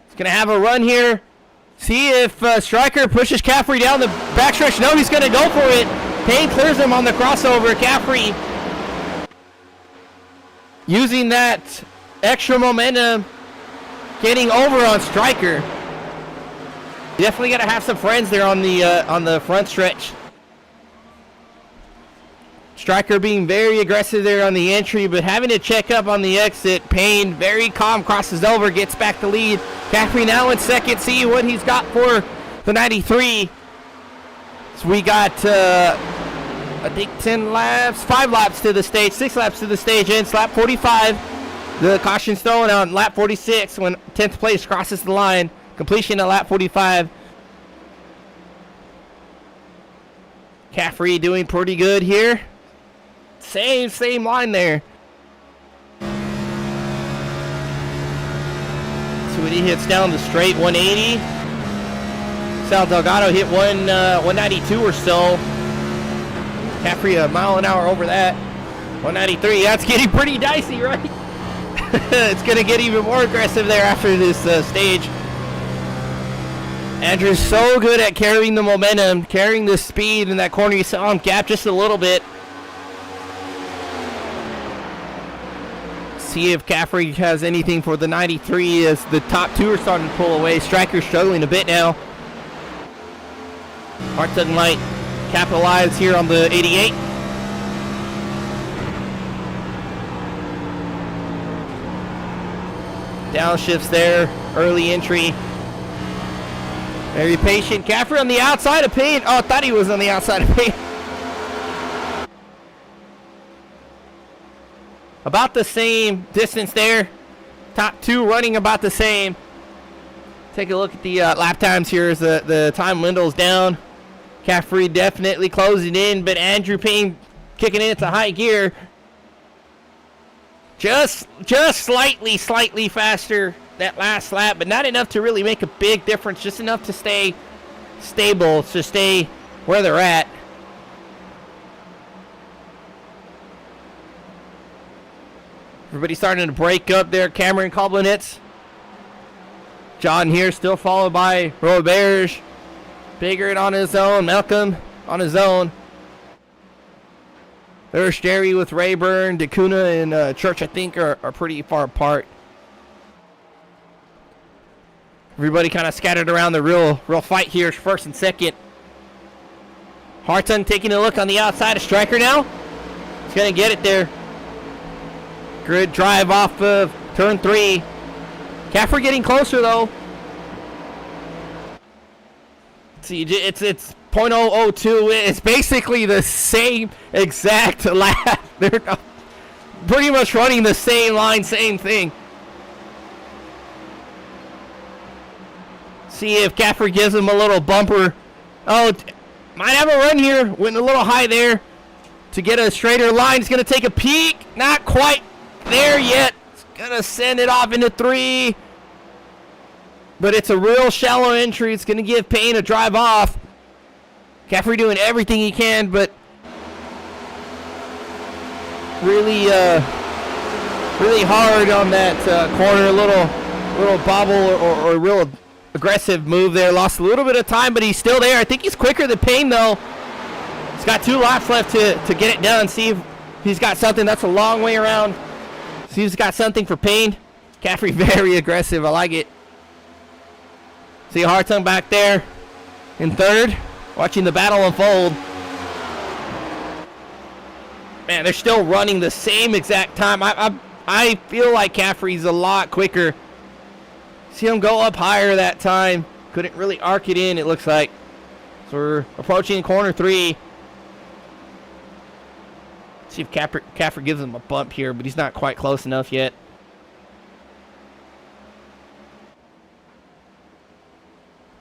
He's going to have a run here. See if Striker pushes Caffrey down the backstretch. No, he's going to go for it. Payne clears him on the crossover. Caffrey using that extra momentum, getting over on Striker. Definitely got to have some friends there on the front stretch. Striker being very aggressive there on the entry, but having to check up on the exit. Payne very calm, crosses over, gets back the lead. Caffrey now in second. See what he's got for the 93. So we got, I think 5 laps to the stage, 6 laps to the stage, ends lap 45. The caution's thrown out in lap 46 when 10th place crosses the line. Completion at lap 45. Caffrey doing pretty good here. Same line there. So when he hits down the straight 180. Sal Delgado hit 192 or so. Caffrey a mile an hour over that. 193. That's getting pretty dicey, right? It's going to get even more aggressive there after this stage. Andrew's so good at carrying the momentum, carrying the speed in that corner. You saw him gap just a little bit. See if Caffrey has anything for the 93 as the top 2 are starting to pull away. Striker's struggling a bit now. Hartung might capitalize here on the 88. Downshifts there, early entry. Very patient. Caffrey on the outside of Payne. Oh, I thought he was on the outside of Payne. About the same distance there. Top 2 running about the same. Take a look at the lap times here as the time dwindles down. Caffrey definitely closing in, but Andrew Payne kicking in into high gear. Just slightly faster that last lap, but not enough to really make a big difference. Just enough to stay stable, to stay where they're at. Everybody starting to break up there. Cameron Koblenitz. John here still followed by Roberge. Biggart on his own. Malcolm on his own. There's Jerry with Rayburn. DeCuna and Church, I think, are pretty far apart. Everybody kind of scattered around the real fight here, first and second. Hartung taking a look on the outside of Striker now. He's going to get it there. Good drive off of turn 3. Caffrey getting closer, though. See, it's 0.002. It's basically the same exact lap. They're pretty much running the same line, same thing. See if Caffrey gives him a little bumper. Oh, might have a run here. Went a little high there to get a straighter line. He's going to take a peek. Not quite there yet. It's going to send it off into 3. But it's a real shallow entry. It's going to give Payne a drive off. Caffrey doing everything he can, but really really hard on that corner. Little bobble or real aggressive move there. Lost a little bit of time, but he's still there. I think he's quicker than Payne, though. He's got 2 laps left to get it done. See if he's got something. That's a long way around. See if he's got something for Payne. Caffrey very aggressive. I like it. See Hartung back there in third, watching the battle unfold. Man, they're still running the same exact time. I feel like Caffrey's a lot quicker. See him go up higher that time. Couldn't really arc it in, it looks like. So we're approaching corner 3. See if Caffrey gives him a bump here, but he's not quite close enough yet.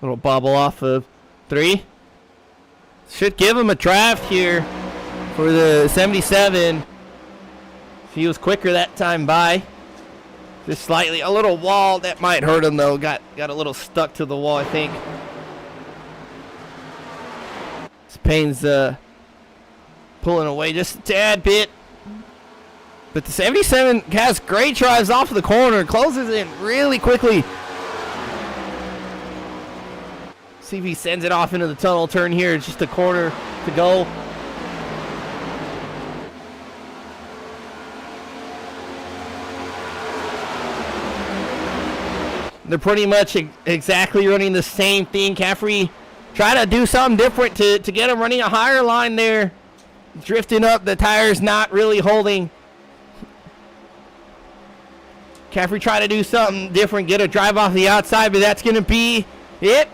Little bobble off of 3. Should give him a draft here for the 77. He was quicker that time by. Just slightly. A little wall. That might hurt him, though. Got a little stuck to the wall, I think. Payne's pulling away just a tad bit. But the 77 has great drives off of the corner. Closes in really quickly. See if he sends it off into the tunnel turn here. It's just a corner to go. They're pretty much exactly running the same thing. Caffrey trying to do something different to get him running a higher line there. Drifting up. The tire's not really holding. Caffrey trying to do something different. Get a drive off the outside, but that's going to be it.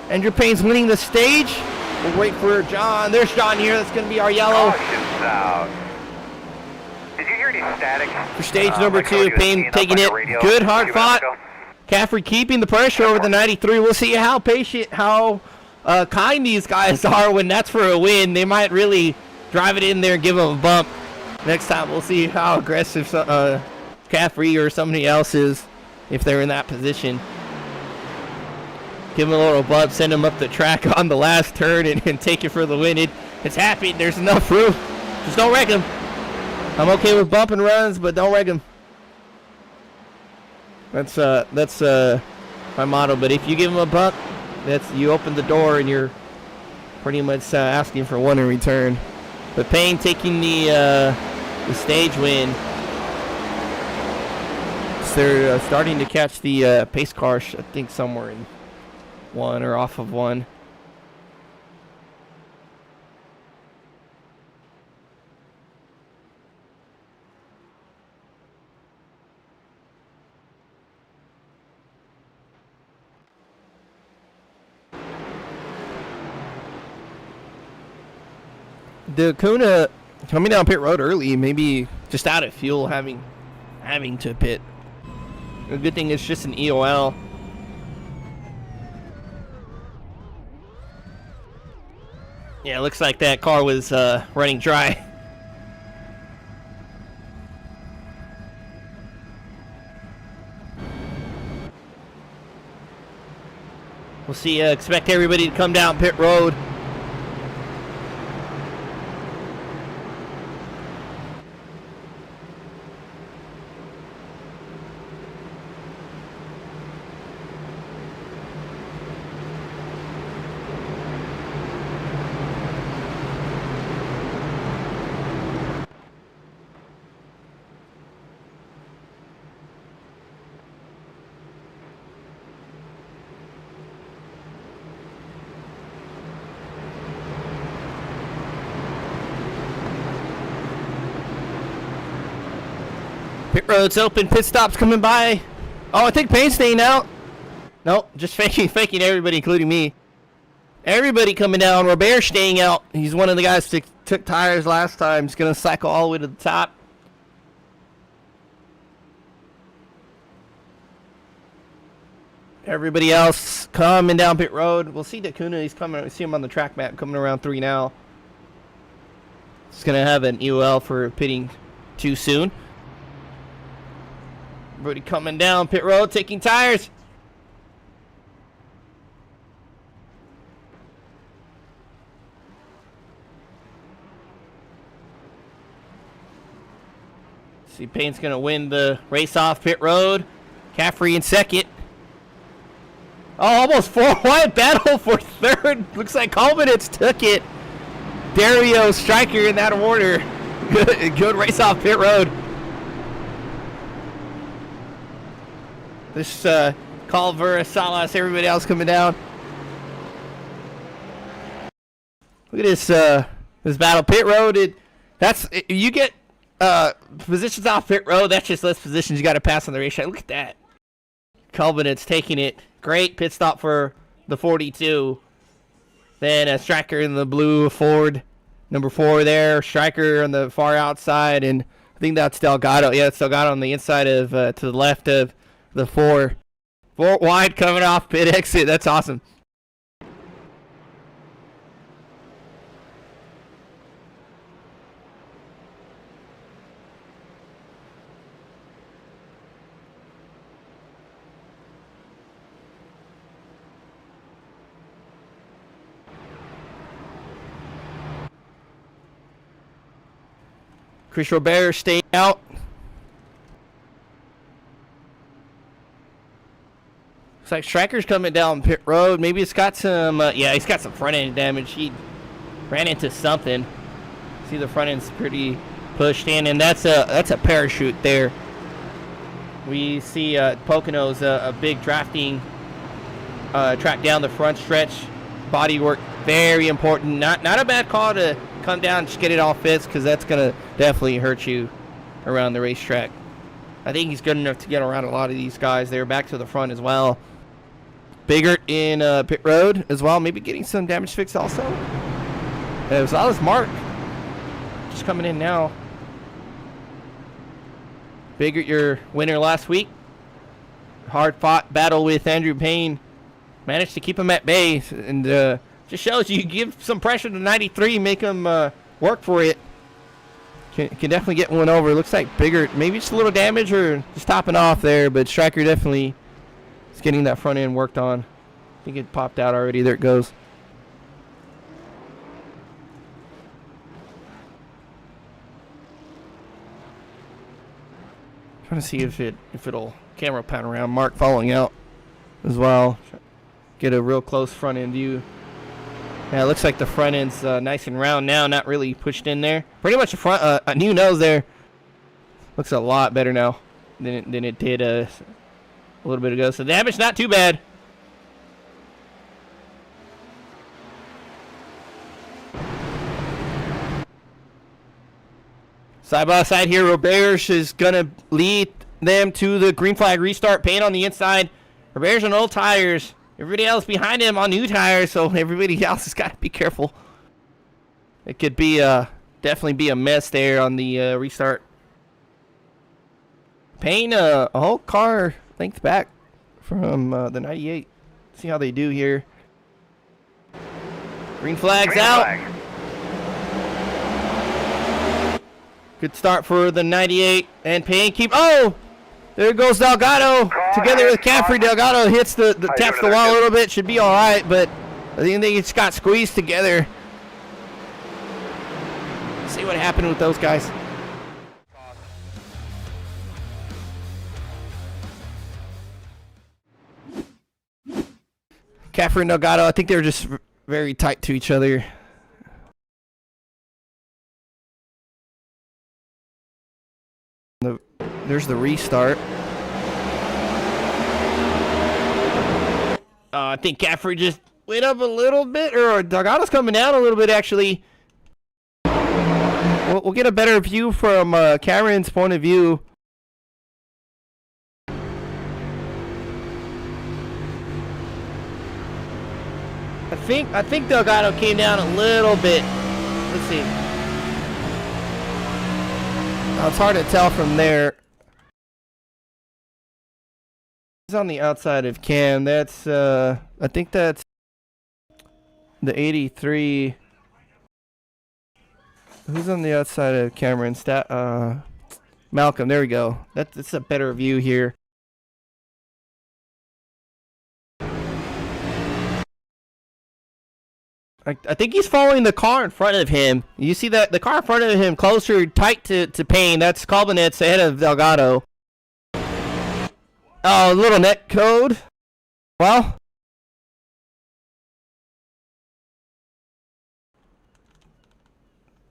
Andrew Payne's winning the stage. We'll wait for John. There's John here. That's going to be our yellow. Caution's out. Did you hear any static? For stage number 2, Payne taking it. Good, hard fought. Caffrey keeping the pressure over the 93. We'll see how patient, how kind these guys are when that's for a win. They might really drive it in there and give him a bump. Next time we'll see how aggressive Caffrey or somebody else is if they're in that position. Give him a little bump, send him up the track on the last turn and take it for the win. It's happy. There's enough room. Just don't wreck him. I'm okay with bump and runs, but don't wreck him. That's my motto. But if you give him a bump, you open the door and you're pretty much asking for one in return. But Payne taking the stage win. So they're starting to catch the pace car, I think, somewhere in 1 or off of 1. Pocono coming down pit road early, maybe just out of fuel, having to pit. The good thing it's just an EOL. Yeah, it looks like that car was running dry. We'll see. Expect everybody to come down pit road. Pit road's open. Pit stop's coming by. Oh, I think Payne's staying out. Nope, just faking everybody, including me. Everybody coming down. Robert staying out. He's one of the guys that took tires last time. He's going to cycle all the way to the top. Everybody else coming down pit road. We'll see Pocono. He's coming. We see him on the track map coming around 3 now. He's going to have an EOL for pitting too soon. Everybody coming down pit road, taking tires. See, Payne's going to win the race off pit road. Caffrey in second. Oh, almost 4 wide battle for third. Looks like Culminance took it. Dario, Striker in that order. Good race off pit road. This Culver, Salas, everybody else coming down. Look at this battle pit road. You get positions off pit road. That's just less positions you got to pass on the racetrack. Look at that. Culminance taking it. Great pit stop for the 42. Then a Striker in the blue Ford, number 4 there. Striker on the far outside, and I think that's Delgado. Yeah, it's Delgado on the inside of to the left of the 4 wide coming off pit exit. That's awesome. Chris Robert staying out. Looks like Striker's coming down pit road. Maybe it's got some, yeah, he's got some front end damage. He ran into something. See, the front end's pretty pushed in, and that's a parachute there. We see Pocono's a big drafting track down the front stretch. Body work, very important. Not a bad call to come down and just get it all fixed, because that's going to definitely hurt you around the racetrack. I think he's good enough to get around a lot of these guys. They're back to the front as well. Biggart in pit road as well, maybe getting some damage fixed also. As well as Mark just coming in now. Biggart, your winner last week. Hard fought battle with Andrew Payne. Managed to keep him at bay, and just shows you give some pressure to 93, make him work for it. Can definitely get one over. Looks like Biggart, maybe just a little damage or just topping off there, but Striker definitely is getting that front end worked on. I think it popped out already. There it goes. Trying to see if it'll camera pan around. Mark following out as well. Get a real close front end view. Yeah, it looks like the front end's nice and round now, not really pushed in there. Pretty much a new nose there. Looks a lot better now than it did a little bit ago. So the damage not too bad. Side by side here, Roberts is going to lead them to the green flag restart. Payne on the inside. Roberts on old tires. Everybody else behind him on new tires, so everybody else has got to be careful. It could be definitely be a mess there on the restart. Payne, a whole car length back from the 98. See how they do here. Green flag's Green out. flag. Good start for the 98, and Payne keep. Oh, there goes Delgado together with Caffrey. Delgado hits taps the wall a little bit. Should be all right, but I think they just got squeezed together. See what happened with those guys. Caffrey and Delgado, I think they were just very tight to each other. There's the restart. I think Caffrey just went up a little bit, or Delgado's coming down a little bit, actually. We'll get a better view from Cameron's point of view. I think Delgado came down a little bit. Let's see. It's hard to tell from there. He's on the outside of Cam. That's I think that's the 83. Who's on the outside of Cameron? Malcolm. There we go. That's a better view here. I think he's following the car in front of him. You see that the car in front of him closer, tight to Payne. That's Colbinet's ahead of Delgado. Oh, little net code. Well.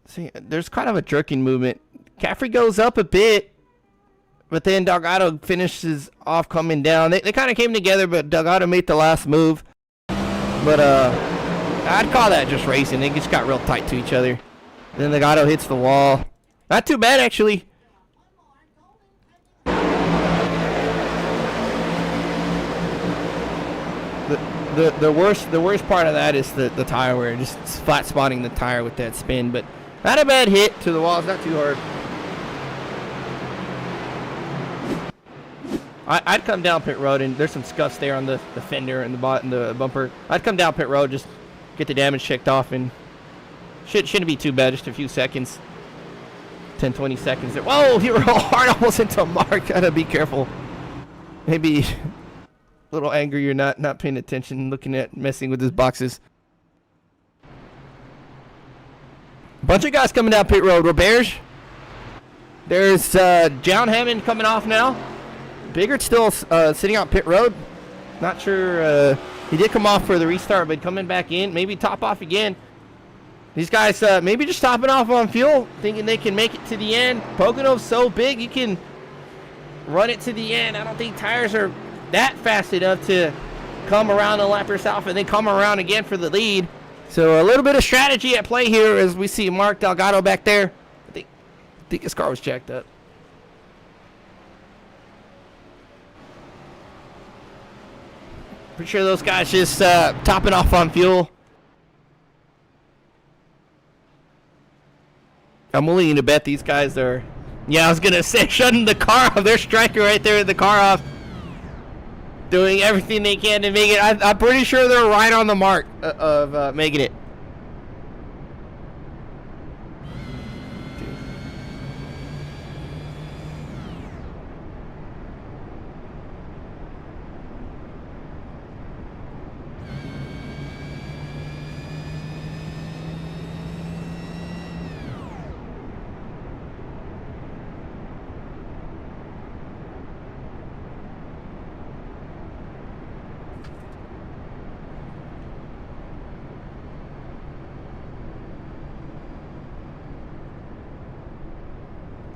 See, there's kind of a jerking movement. Caffrey goes up a bit, but then Delgado finishes off coming down. They kind of came together, but Delgado made the last move. But I'd call that just racing. They just got real tight to each other. Then Delgado hits the wall. Not too bad, actually. The worst part of that is the tire wear, just flat spotting the tire with that spin. But not a bad hit to the wall. It's not too hard. I'd come down pit road, and there's some scuffs there on the fender and the bumper. I'd come down pit road, just get the damage checked off, and shouldn't be too bad. Just a few seconds, 10, 20 seconds. Whoa, you were hard almost into Mark. Gotta be careful. Maybe a little angry you're not paying attention, looking at messing with his boxes. Bunch of guys coming down pit road. Roberge. There's John Hammond coming off now. Biggart still sitting out pit road. Not sure. He did come off for the restart, but coming back in. Maybe top off again. These guys maybe just topping off on fuel, thinking they can make it to the end. Pocono's so big, you can run it to the end. I don't think tires are that fast enough to come around the lap yourself and then come around again for the lead. So a little bit of strategy at play here as we see Mark Delgado back there. I think his car was jacked up. Pretty sure those guys just topping off on fuel. I'm willing to bet these guys are, yeah, I was going to say, shutting the car off. Their striker right there with the car off. Doing everything they can to make it. I'm pretty sure they're right on the mark of making it.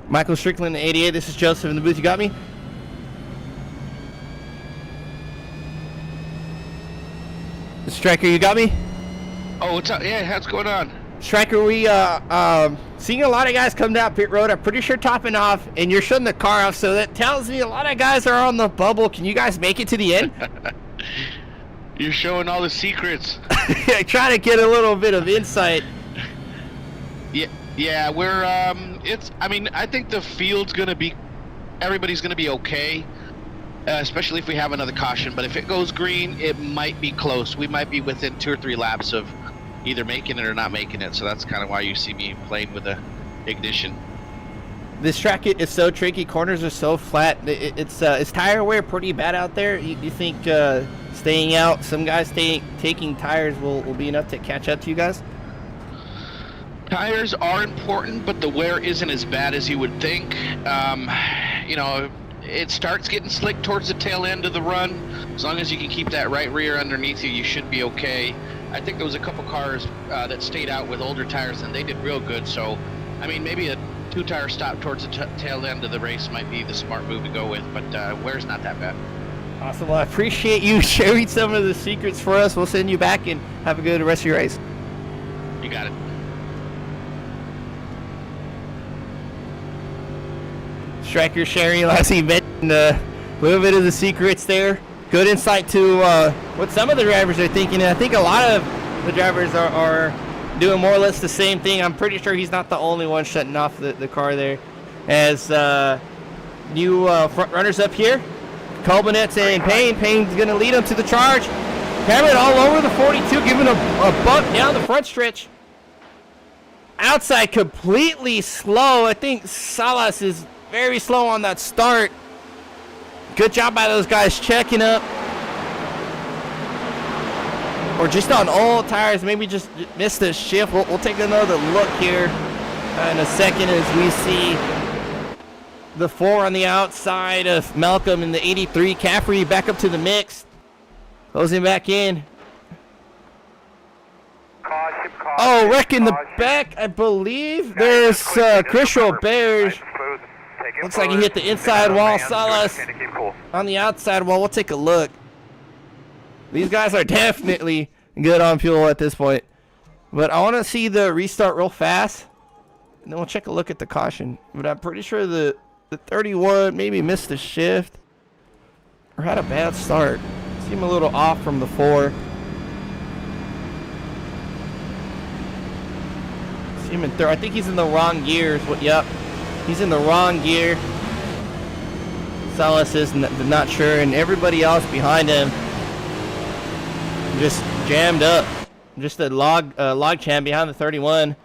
Michael Strickland, 88. This is Joseph in the booth. You got me? Striker, you got me? Oh, what's up? Yeah, what's going on? Striker, we seeing a lot of guys come down pit road. I'm pretty sure topping off, and you're shutting the car off, so that tells me a lot of guys are on the bubble. Can you guys make it to the end? You're showing all the secrets. Trying to get a little bit of insight. Yeah, we're I mean, I think the field's gonna be, everybody's gonna be okay, especially if we have another caution. But if it goes green, it might be close. We might be within 2 or 3 laps of either making it or not making it. So that's kind of why you see me playing with the ignition. This track is so tricky. Corners are so flat. It's tire wear pretty bad out there. You think staying out, some guys taking tires will be enough to catch up to you guys? Tires are important, but the wear isn't as bad as you would think. You know, it starts getting slick towards the tail end of the run. As long as you can keep that right rear underneath you, you should be okay. I think there was a couple cars that stayed out with older tires, and they did real good. So, I mean, maybe a 2-tire stop towards the tail end of the race might be the smart move to go with, but wear's not that bad. Awesome. Well, I appreciate you sharing some of the secrets for us. We'll send you back, and have a good rest of your race. You got it. Striker sharing, as he mentioned, a little bit of the secrets there. Good insight to what some of the drivers are thinking. And I think a lot of the drivers are doing more or less the same thing. I'm pretty sure he's not the only one shutting off the car there. As new front runners up here, Colbinet's and Payne. Payne's going to lead him to the charge. Cameron all over the 42, giving a bump down the front stretch. Outside completely slow. I think Salas is very slow on that start. Good job by those guys checking up. or just on all tires, maybe just missed the shift. We'll take another look here in a second as we see the 4 on the outside of Malcolm in the 83. Caffrey back up to the mix. Closing back in. Caution, Oh, wreck in the back, I believe. There's Chris Roberge. Looks like he hit the inside wall. Salas on the outside wall. We'll take a look. These guys are definitely good on fuel at this point. But I want to see the restart real fast. And then we'll check a look at the caution. But I'm pretty sure the 31 maybe missed the shift. Or had a bad start. Seemed a little off from the 4. See him in third. I think he's in the wrong gears. Yep. He's in the wrong gear. Salas is not sure. And everybody else behind him just jammed up. Just a log jam behind the 31.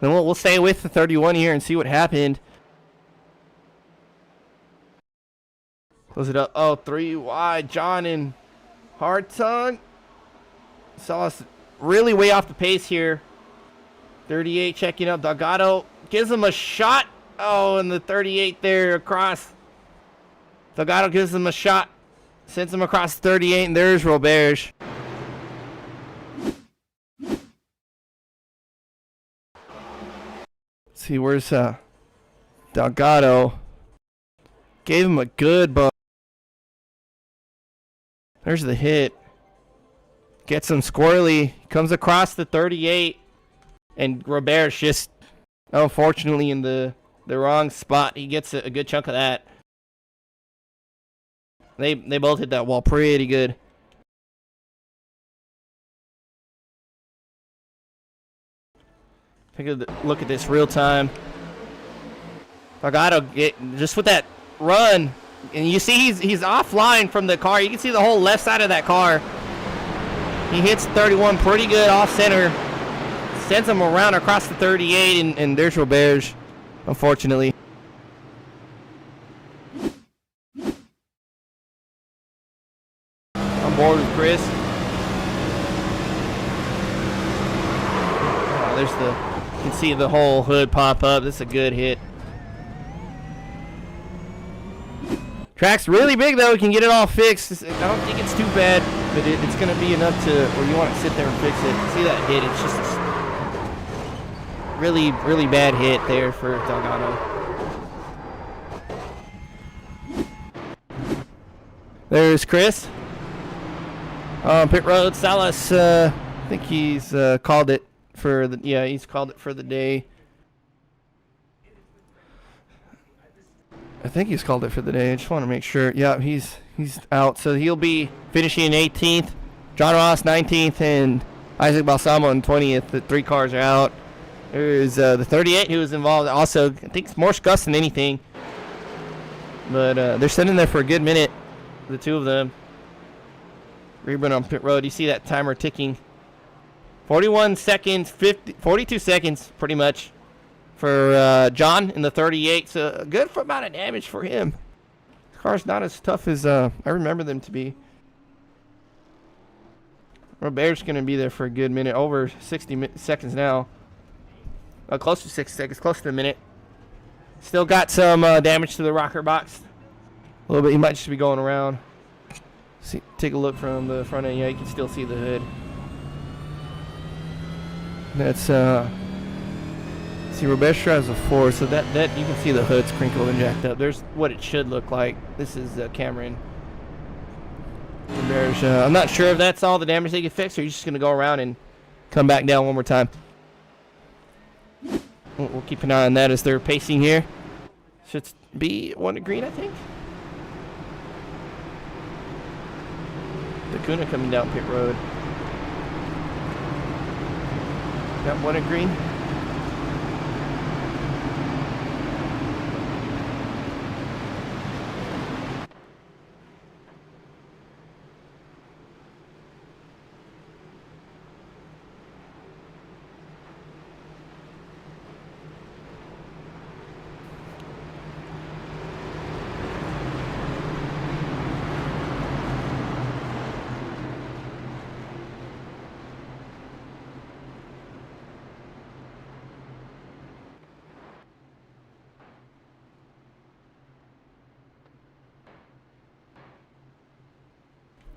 Then we'll stay with the 31 here and see what happened. Close it up. Oh, 3 wide. John and Hardtongue. Salas really way off the pace here. 38 checking up. Delgado gives him a shot. Oh, and the 38 there across. Delgado gives him a shot. Sends him across 38, and there's Roberge. See, where's Delgado? Gave him a good bump. There's the hit. Gets him squirrely. Comes across the 38. And Roberge just, unfortunately, in the wrong spot. He gets a good chunk of that. They both hit that wall pretty good. Take a look at this real time. Delgado just with that run, and you see he's offline from the car. You can see the whole left side of that car. He hits 31 pretty good off center. Sends him around across the 38, and there's Roberge, unfortunately. On board with Chris. Oh, there's you can see the whole hood pop up. This is a good hit. Track's really big though. We can get it all fixed. I don't think it's too bad, but it's going to be enough to where you want to sit there and fix it. See that hit? It's just a really, really bad hit there for Delgado. There's Chris. Pit road. Salas, I think he's called it for the he's called it for the day. I think he's called it for the day. I just want to make sure. Yeah, he's out. So he'll be finishing 18th. John Ross 19th and Isaac Balsamo in 20th. The 3 cars are out. There's the 38 who was involved. Also, I think it's more scuffs than anything. But they're sitting there for a good minute, the 2 of them. Rerun on pit road. You see that timer ticking. 41 seconds, 42 seconds pretty much for John in the 38. So a good amount of damage for him. The car's not as tough as I remember them to be. Roberge's going to be there for a good minute. Over 60 seconds now. Close to 6 seconds. Close to a minute. Still got some damage to the rocker box. A little bit. He might just be going around. See, take a look from the front end. Yeah, you can still see the hood. That's see, Roberge has a 4, so that you can see the hood's crinkled and jacked up. There's what it should look like. This is Cameron. Roberge, I'm not sure if that's all the damage they can fix, or you're just gonna go around and come back down one more time. We'll keep an eye on that as they're pacing here. Should be 1 to green, I think. Pocono coming down pit road. Got 1 to green.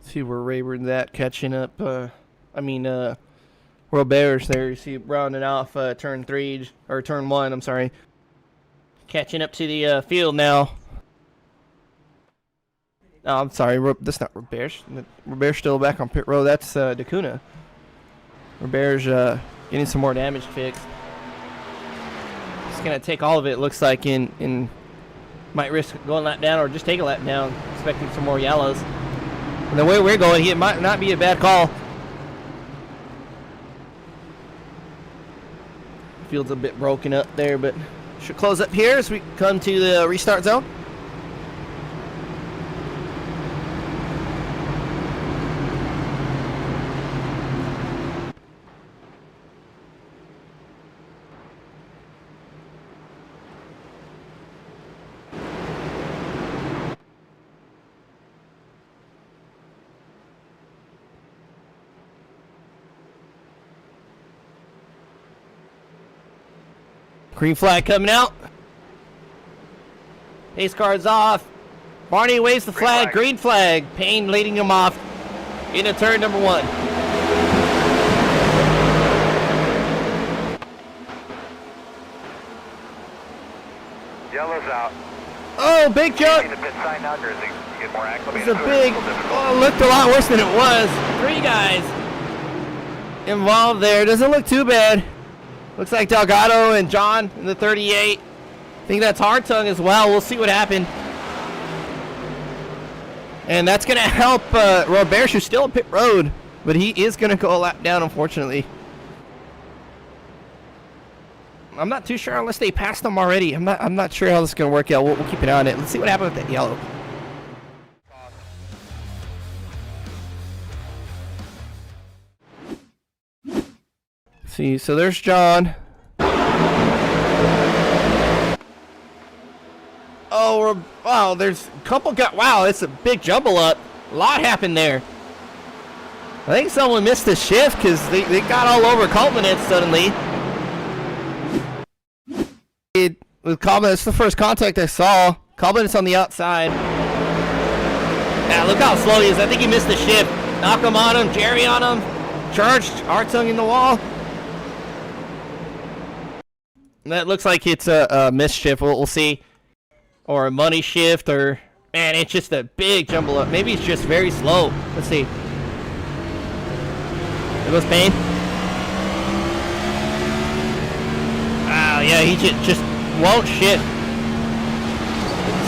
See where Rayburn's at, catching up. Robert's there. You see rounding off turn 3 or turn 1. I'm sorry. Catching up to the field now. Oh, I'm sorry. That's not Robert. Robert's still back on pit road. That's Dacuna. Robert's getting some more damage fixed. He's gonna take all of it. Looks like in might risk going lap down or just take a lap down. Expecting some more yellows. And the way we're going, it might not be a bad call. Field's a bit broken up there, but should close up here as we come to the restart zone. Green flag coming out. Pace car's off. Barney waves the flag. Green flag. Payne leading him off into turn number 1. Yellow's out. Oh, big jump. Need a pit sign now, or is it get more acclimated? It's a big, oh, it looked a lot worse than it was. 3 guys involved there. Doesn't look too bad. Looks like Delgado and John in the 38. I think that's hard tongue as well. We'll see what happened. And that's going to help Robert, who's still in pit road. But he is going to go a lap down, unfortunately. I'm not too sure unless they passed him already. I'm not sure how this is going to work out. We'll keep an eye on it. Let's see what happens with that yellow. See, so there's John. Oh, wow, there's a couple wow, it's a big jumble up. A lot happened there. I think someone missed the shift because they got all over Culminate suddenly. With Culminate, it's the first contact I saw. Culminate's on the outside. Yeah, look how slow he is. I think he missed the shift. Knock him on him, Jerry on him. Charged, Hartung in the wall. That looks like it's a misshift. We'll see. Or a money shift, or... Man, it's just a big jumble up. Maybe it's just very slow. Let's see. There goes Payne. Wow, yeah, he just won't shift.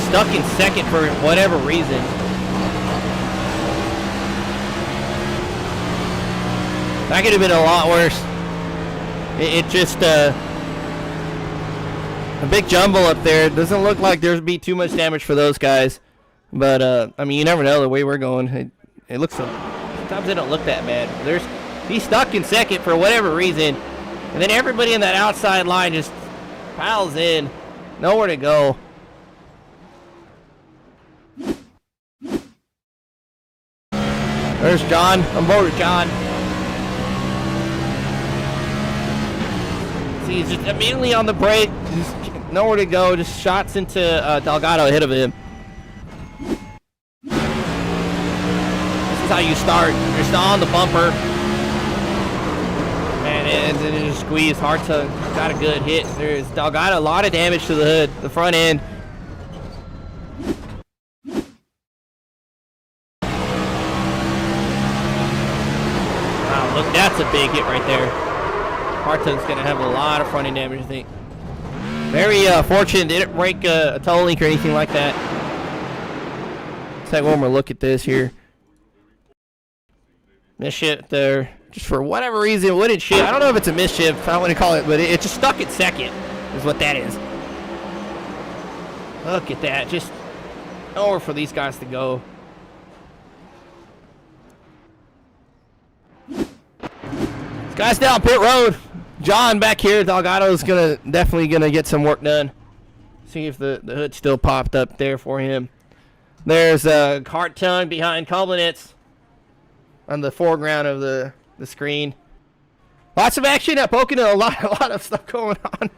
Stuck in second for whatever reason. That could have been a lot worse. It just... A big jumble up there. It doesn't look like there'd be too much damage for those guys. But, I mean, you never know the way we're going. It looks so... Sometimes they don't look that bad. He's stuck in second for whatever reason. And then everybody in that outside line just piles in. Nowhere to go. There's John. I'm over John. See, he's just immediately on the brake. Just nowhere to go. Just shots into Delgado ahead of him. This is how you start. You're still on the bumper. And then it just squeeze. Hartung got a good hit. There's Delgado. A lot of damage to the hood, the front end. Wow, look, that's a big hit right there. Hartung's going to have a lot of front end damage, I think. Very fortunate. Didn't break a toe link or anything like that. Let's take one more look at this here. This shit there. Just for whatever reason, wouldn't shift. I don't know if it's a misshift. I don't want to call it, but it just stuck at second is what that is. Look at that. Just nowhere for these guys to go. This guy's down pit road. John back here. Delgado's definitely gonna get some work done. See if the hood still popped up there for him. There's a Hartung behind Culminates on the foreground of the screen. Lots of action at Pocono. A lot of stuff going on.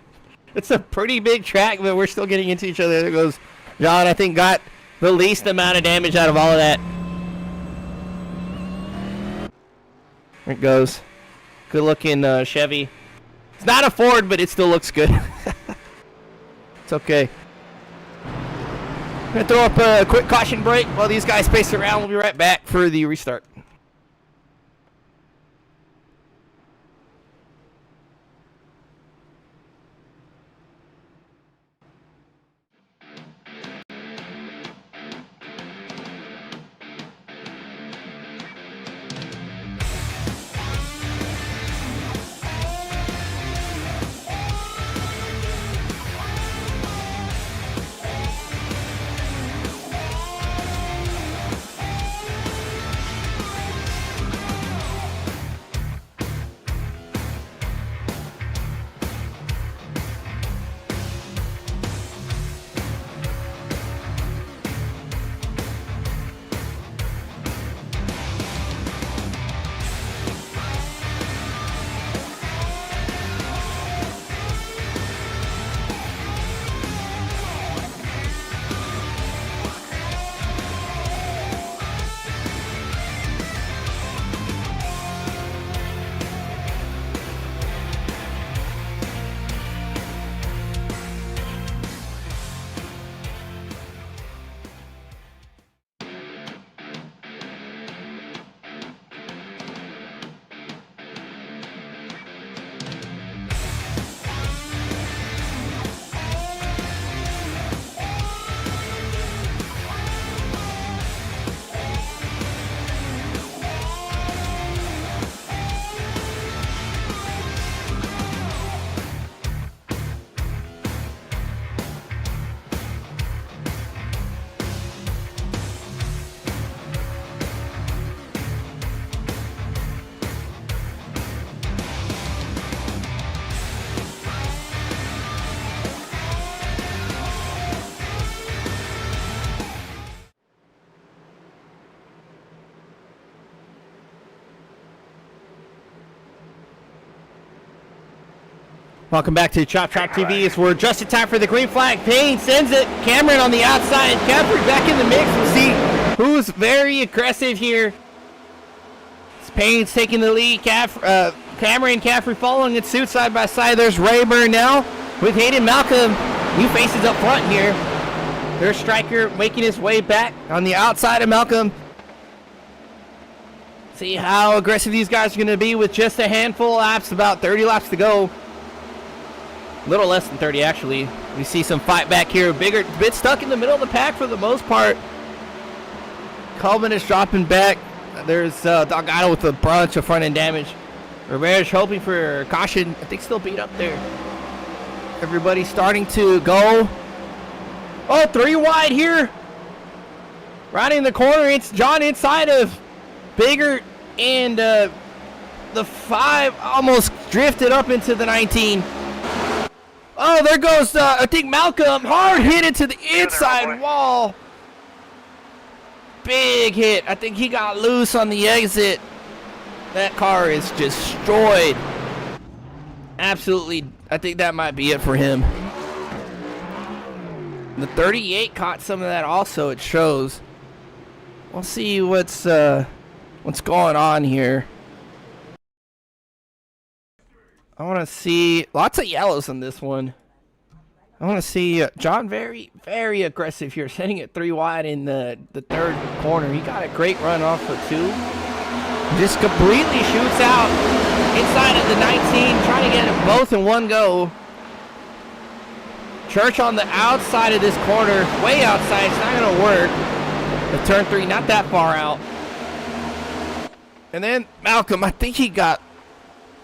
It's a pretty big track, but we're still getting into each other. There goes John. I think got the least amount of damage out of all of that. There it goes. Good looking Chevy. It's not a Ford, but it still looks good. It's okay. I'm going to throw up a quick caution brake while these guys pace around. We'll be right back for the restart. Welcome back to ChopShop TV. As we're just in time for the green flag. Payne sends it. Cameron on the outside. Caffrey back in the mix. We'll see who's very aggressive here. Payne's taking the lead. Cameron and Caffrey following in suit side by side. There's Rayburn now with Hayden Malcolm. New faces up front here. There's Stryker making his way back on the outside of Malcolm. See how aggressive these guys are going to be with just a handful of laps. About 30 laps to go. A little less than 30, actually. We see some fight back here. Biggart a bit stuck in the middle of the pack for the most part. Coleman is dropping back. There's Delgado with a bunch of front end damage. Ramirez hoping for caution. I think still beat up there. Everybody starting to go. Oh, 3 wide here. Right in the corner. It's John inside of Biggart. And the 5 almost drifted up into the 19. Oh, there goes, I think Malcolm. Hard hit into the inside wall. Big hit. I think he got loose on the exit. That car is destroyed. Absolutely. I think that might be it for him. The 38 caught some of that also, it shows. We'll see what's going on here. I want to see lots of yellows on this one. I want to see John very, very aggressive here, setting it 3 wide in the 3rd corner. He got a great run off of 2. Just completely shoots out inside of the 19, trying to get them both in one go. Church on the outside of this corner, way outside. It's not going to work. The turn 3, not that far out. And then Malcolm, I think he got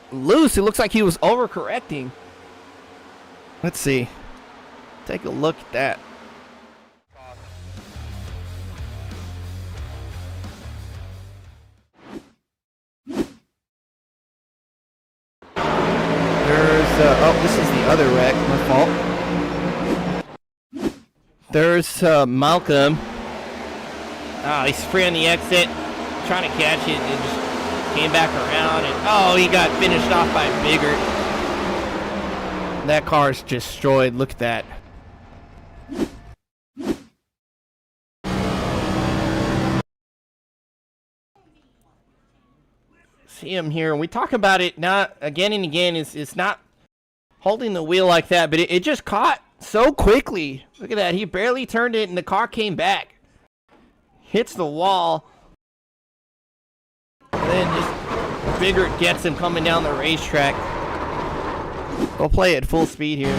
loose. It looks like he was overcorrecting. Let's see. Take a look at that. There's oh, this is the other wreck. My fault. There's Malcolm. Oh, he's free on the exit, trying to catch it, and just came back around, and oh, he got finished off by Biggart. That car's destroyed. Look at that. see him here. And we talk about it not again and again. It's not holding the wheel like that, but it just caught so quickly. Look at that. He barely turned it, and the car came back. Hits the wall. And then just Biggart gets him coming down the racetrack. We'll play at full speed here.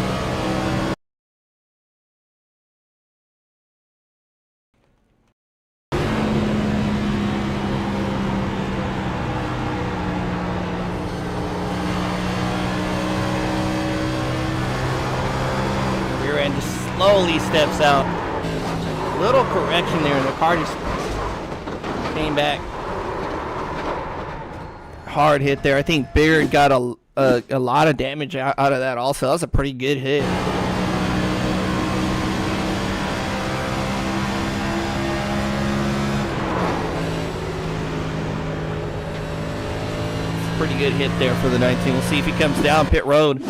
Rear end just slowly steps out. Little correction there, and the car just came back. Hard hit there. I think Biggart got a lot of damage out of that also. That was a pretty good hit. Pretty good hit there for the 19. We'll see if he comes down pit road.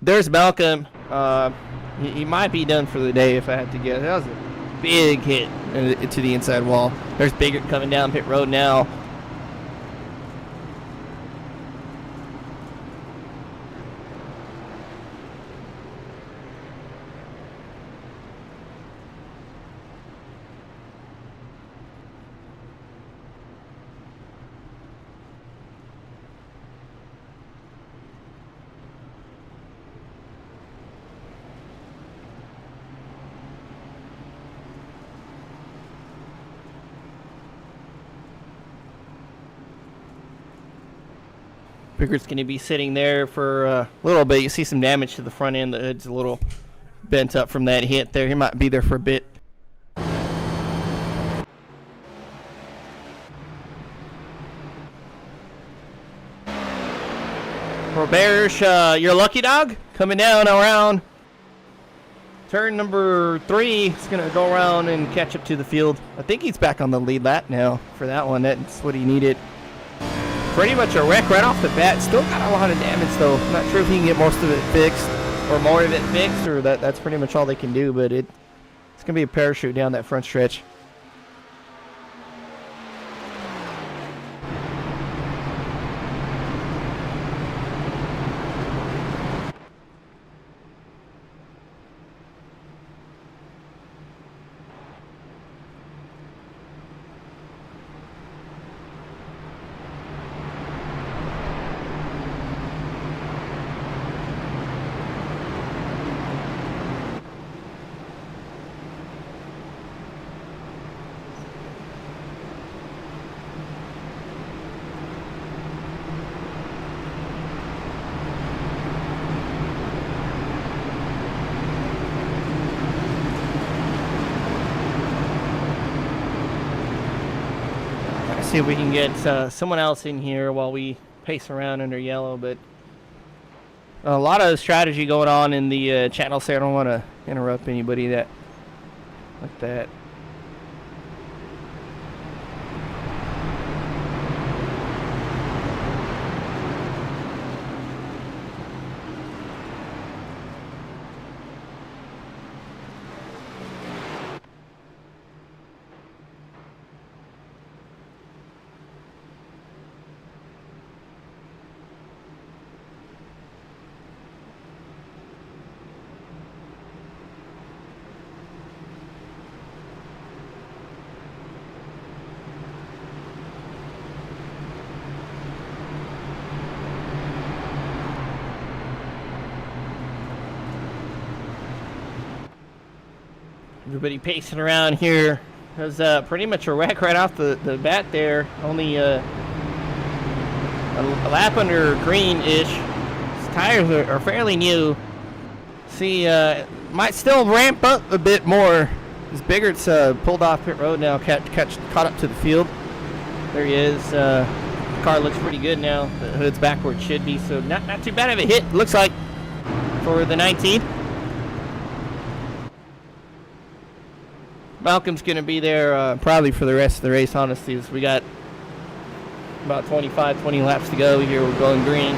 There's Malcolm. He might be done for the day if I had to guess. That was a big hit to the inside wall. There's Biggart coming down pit road now. Biggart's going to be sitting there for a little bit. You see some damage to the front end. The hood's a little bent up from that hit there. He might be there for a bit. Roberge, your lucky dog, coming down around turn number 3. He's going to go around and catch up to the field. I think he's back on the lead lap now for that one. That's what he needed. Pretty much a wreck right off the bat. Still got a lot of damage though. I'm not sure if he can get most of it fixed or more of it fixed, or that's pretty much all they can do, but it's going to be a parachute down that front stretch. See if we can get someone else in here while we pace around under yellow, but a lot of strategy going on in the channel, so I don't want to interrupt anybody like that. Everybody pacing around here. It was pretty much a wreck right off the bat there. Only a lap under green-ish. His tires are fairly new. See, might still ramp up a bit more. As Biggart's pulled off pit road now, caught up to the field. There he is. The car looks pretty good now. The hood's back where it should be, so not too bad of a hit, looks like, for the 19. Malcolm's going to be there probably for the rest of the race, honestly. As we got about 20 laps to go here. We're going green.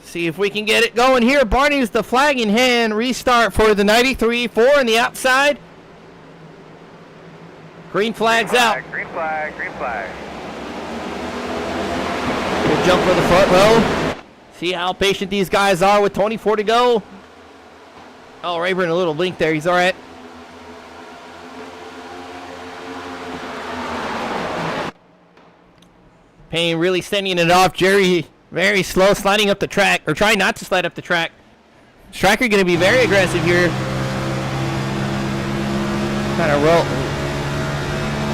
See if we can get it going here. Barney's the flag in hand. Restart for the 93. 4 on the outside. Green flag's out. Green flag, green flag. Good jump for the front row. See how patient these guys are with 24 to go. Oh, Rayburn a little blink there. He's all right. Payne really sending it off. Jerry very slow sliding up the track, or trying not to slide up the track. Striker going to be very aggressive here. Kind of roll.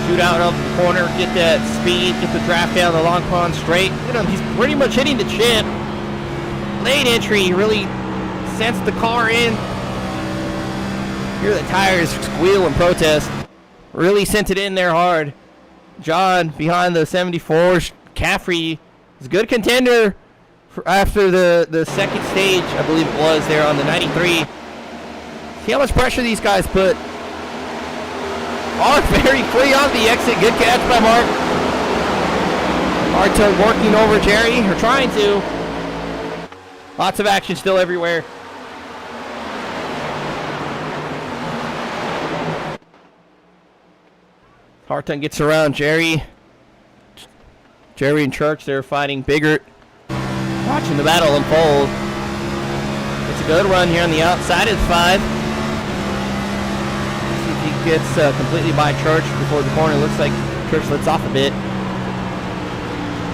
Shoot out of the corner, get that speed, get the draft down the long pond straight. You know, he's pretty much hitting the chip. Late entry, really sends the car in. Hear the tires squeal and protest. Really sent it in there hard. John behind the 74. Caffrey is a good contender after the second stage, I believe it was, there on the 93. See how much pressure these guys put. Mark very free on the exit. Good catch by Mark. Hartung working over Jerry, or trying to. Lots of action still everywhere. Hartung gets around Jerry. Jerry and Church, they're fighting Biggart. Watching the battle unfold. It's a good run here on the outside of the 5. See if he gets completely by Church before the corner. Looks like Church lets off a bit.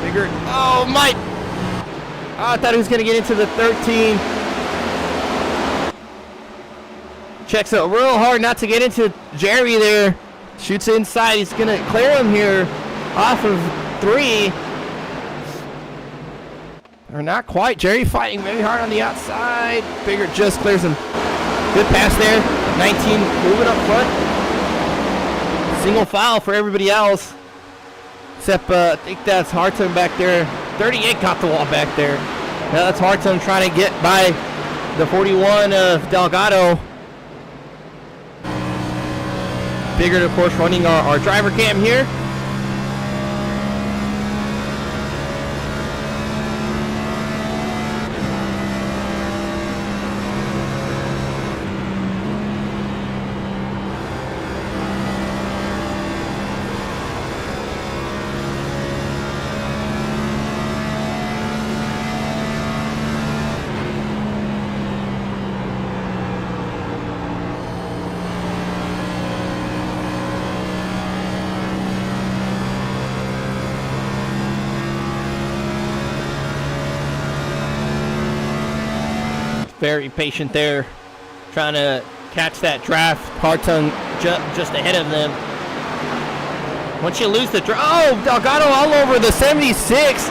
Biggart, oh my! Oh, I thought he was going to get into the 13. Checks it real hard not to get into Jerry there. Shoots inside. He's going to clear him here off of 3. Or not quite. Jerry fighting very hard on the outside. Biggart just clears him. Good pass there. 19 moving up front. Single foul for everybody else. Except I think that's Hartung back there. 38 caught the wall back there. Now that's Hartung trying to get by the 41 of Delgado. Biggart, of course, running our driver cam here. Very patient there, trying to catch that draft. Hartung just ahead of them. Once you lose the draft, oh, Delgado all over the 76.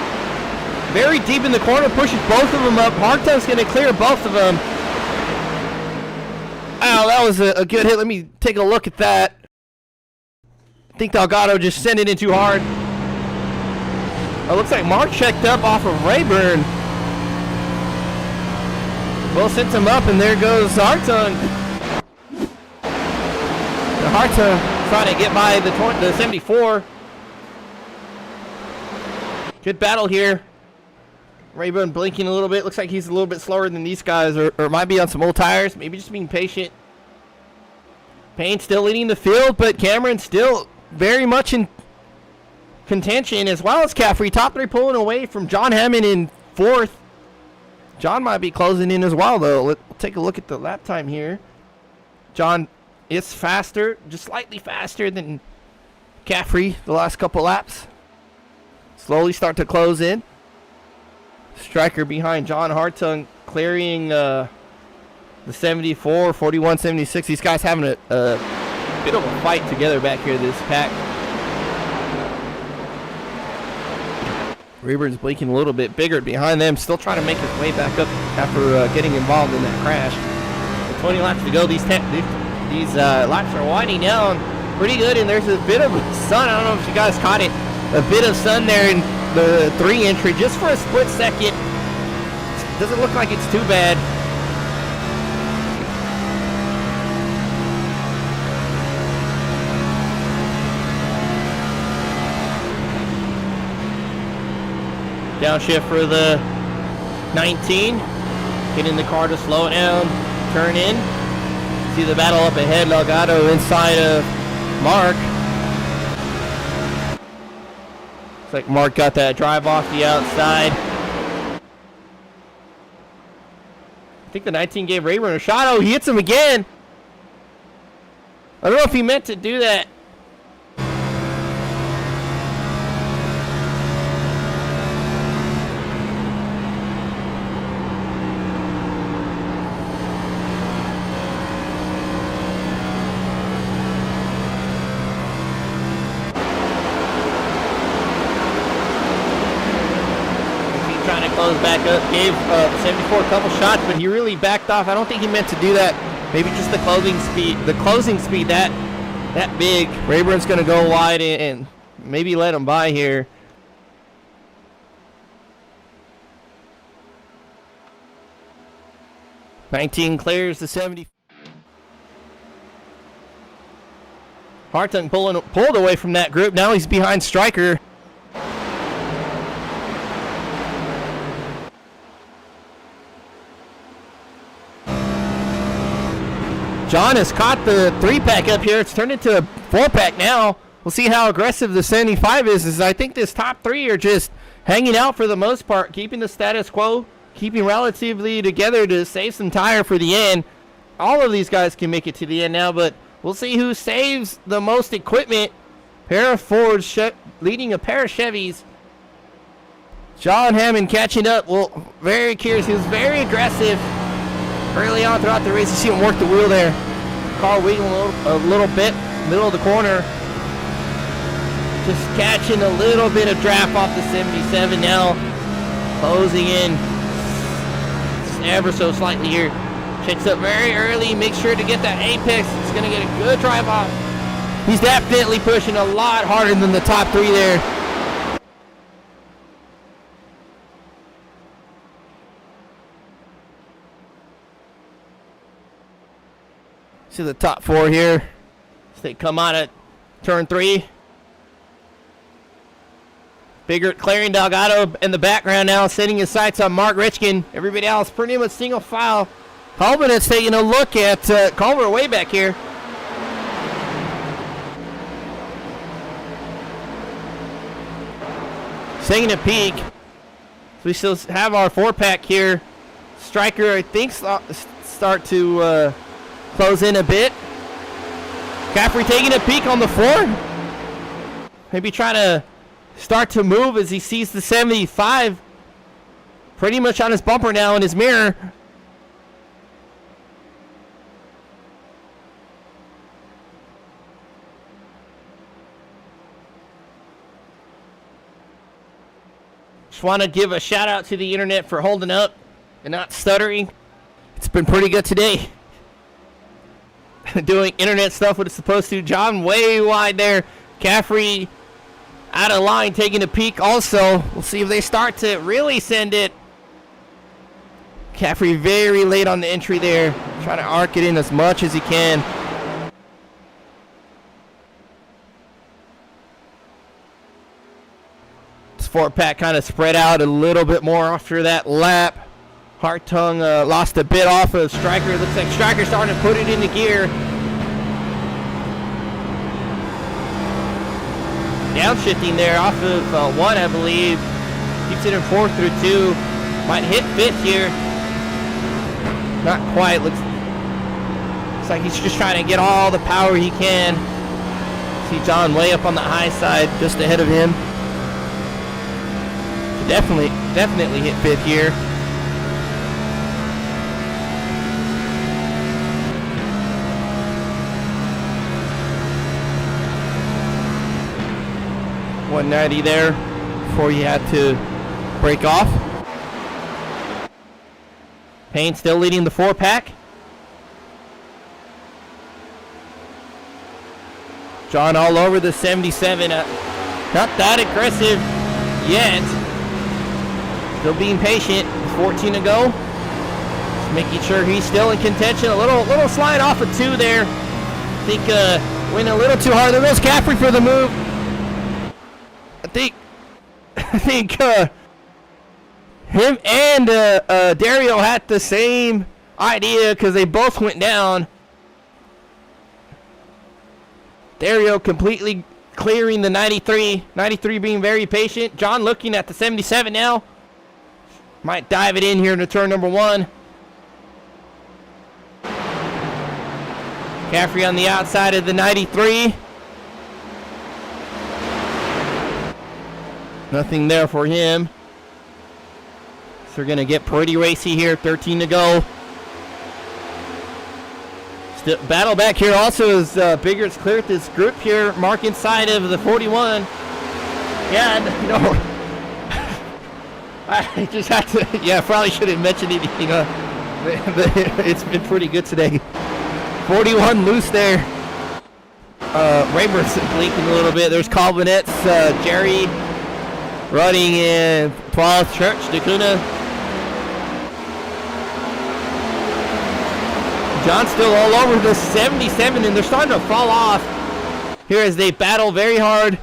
Very deep in the corner, pushes both of them up. Hartung's going to clear both of them. Wow, that was a good hit. Let me take a look at that. I think Delgado just sent it in too hard. It looks like Mark checked up off of Rayburn. Well, sent him up, and there goes Hartung. Hartung trying to get by the 74. Good battle here. Rayburn blinking a little bit. Looks like he's a little bit slower than these guys, or might be on some old tires. Maybe just being patient. Payne still leading the field, but Cameron still very much in contention, as well as Caffrey. Top 3 pulling away from John Hammond in 4th. John might be closing in as well, though. Let's take a look at the lap time here. John is faster, just slightly faster than Caffrey the last couple laps. Slowly start to close in. Striker behind John Hartung, clearing the 74, 41, 76. These guys having a bit of a fight together back here, this pack. Rayburn's blinking a little bit. Biggart behind them, still trying to make his way back up after getting involved in that crash. With 20 laps to go, these laps are winding down pretty good, and there's a bit of sun. I don't know if you guys caught it. A bit of sun there in the 3 entry, just for a split second. Doesn't look like it's too bad. Downshift for the 19. Getting the car to slow down, turn in. See the battle up ahead. Delgado inside of Mark. Looks like Mark got that drive off the outside. I think the 19 gave Rayburn a shot. Oh, he hits him again. I don't know if he meant to do that. Trying to close back up, gave 74 a couple shots, but he really backed off. I don't think he meant to do that. Maybe just the closing speed that big. Rayburn's gonna go wide and maybe let him by here. $19 clears the 70. Hartung pulled away from that group. Now he's behind Stryker. John has caught the 3-pack up here. It's turned into a 4-pack now. We'll see how aggressive the 75 is. I think this top 3 are just hanging out for the most part, keeping the status quo, keeping relatively together to save some tire for the end. All of these guys can make it to the end now, but we'll see who saves the most equipment. Pair of Fords leading a pair of Chevys. John Hammond catching up. Well, very curious. He was very aggressive early on throughout the race. You see him work the wheel there. Car wiggling a little bit, middle of the corner. Just catching a little bit of draft off the 77 now. Closing in ever so slightly here. Checks up very early, makes sure to get that apex. It's going to get a good drive off. He's definitely pushing a lot harder than the top 3 there. See the top 4 here as they come out at turn 3. Biggart clearing Delgado in the background now, setting his sights on Mark Richkin. Everybody else pretty much single file. Colvin is taking a look at Culver way back here. Taking a peek. So we still have our 4-pack here. Stryker, I think, start to close in a bit. Caffrey taking a peek on the 4. Maybe trying to start to move as he sees the 75 pretty much on his bumper now in his mirror. Just want to give a shout out to the internet for holding up and not stuttering. It's been pretty good today. Doing internet stuff what it's supposed to. John way wide there. Caffrey out of line, taking a peek also. We'll see if they start to really send it. Caffrey very late on the entry there. Trying to arc it in as much as he can. This 4-pack kind of spread out a little bit more after that lap. Hartung lost a bit off of Stryker. Looks like Stryker starting to put it into gear. Downshifting there off of 1, I believe. Keeps it in 4th through 2. Might hit 5th here. Not quite. Looks like he's just trying to get all the power he can. See John way up on the high side, just ahead of him. Definitely hit 5th here. .190 there before he had to break off. Payne still leading the 4-pack. John all over the 77. Not that aggressive yet. Still being patient. 14 to go. Just making sure he's still in contention. A little slide off of 2 there. I think went a little too hard. There goes Caffrey for the move. I think him and Dario had the same idea because they both went down. Dario completely clearing the 93. 93 being very patient. John looking at the 77 now. Might dive it in here into turn number 1. Caffrey on the outside of the 93. Nothing there for him. So we're going to get pretty racy here. 13 to go. Still battle back here also as Biggart's cleared this group here. Mark inside of the 41. Yeah, no. I just had to, yeah, probably shouldn't mention anything. It's been pretty good today. 41 loose there. Raybur's blinking a little bit. There's Colbinette's Jerry running in 12th Church, Dakuna. John's still all over the 77, and they're starting to fall off here as they battle very hard.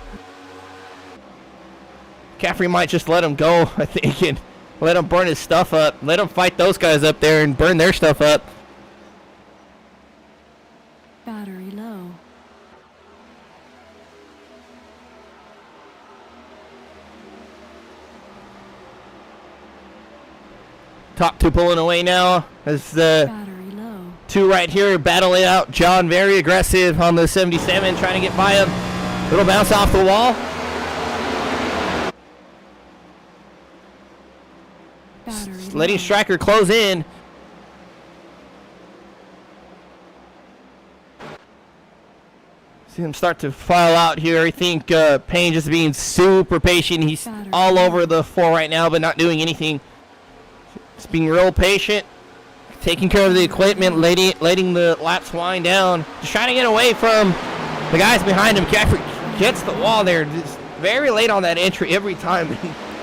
Caffrey might just let him go, I think, and let him burn his stuff up. Let him fight those guys up there and burn their stuff up. Battery low. Top 2 pulling away now as the Battery low. 2 right here battle it out. John very aggressive on the 77, trying to get by him. Little bounce off the wall. Battery Letting low. Striker close in. See him start to file out here. I think Payne just being super patient. He's all over the 4 right now, but not doing anything. Just being real patient. Taking care of the equipment, letting the laps wind down. Just trying to get away from the guys behind him. Caffrey gets the wall there. Just very late on that entry every time.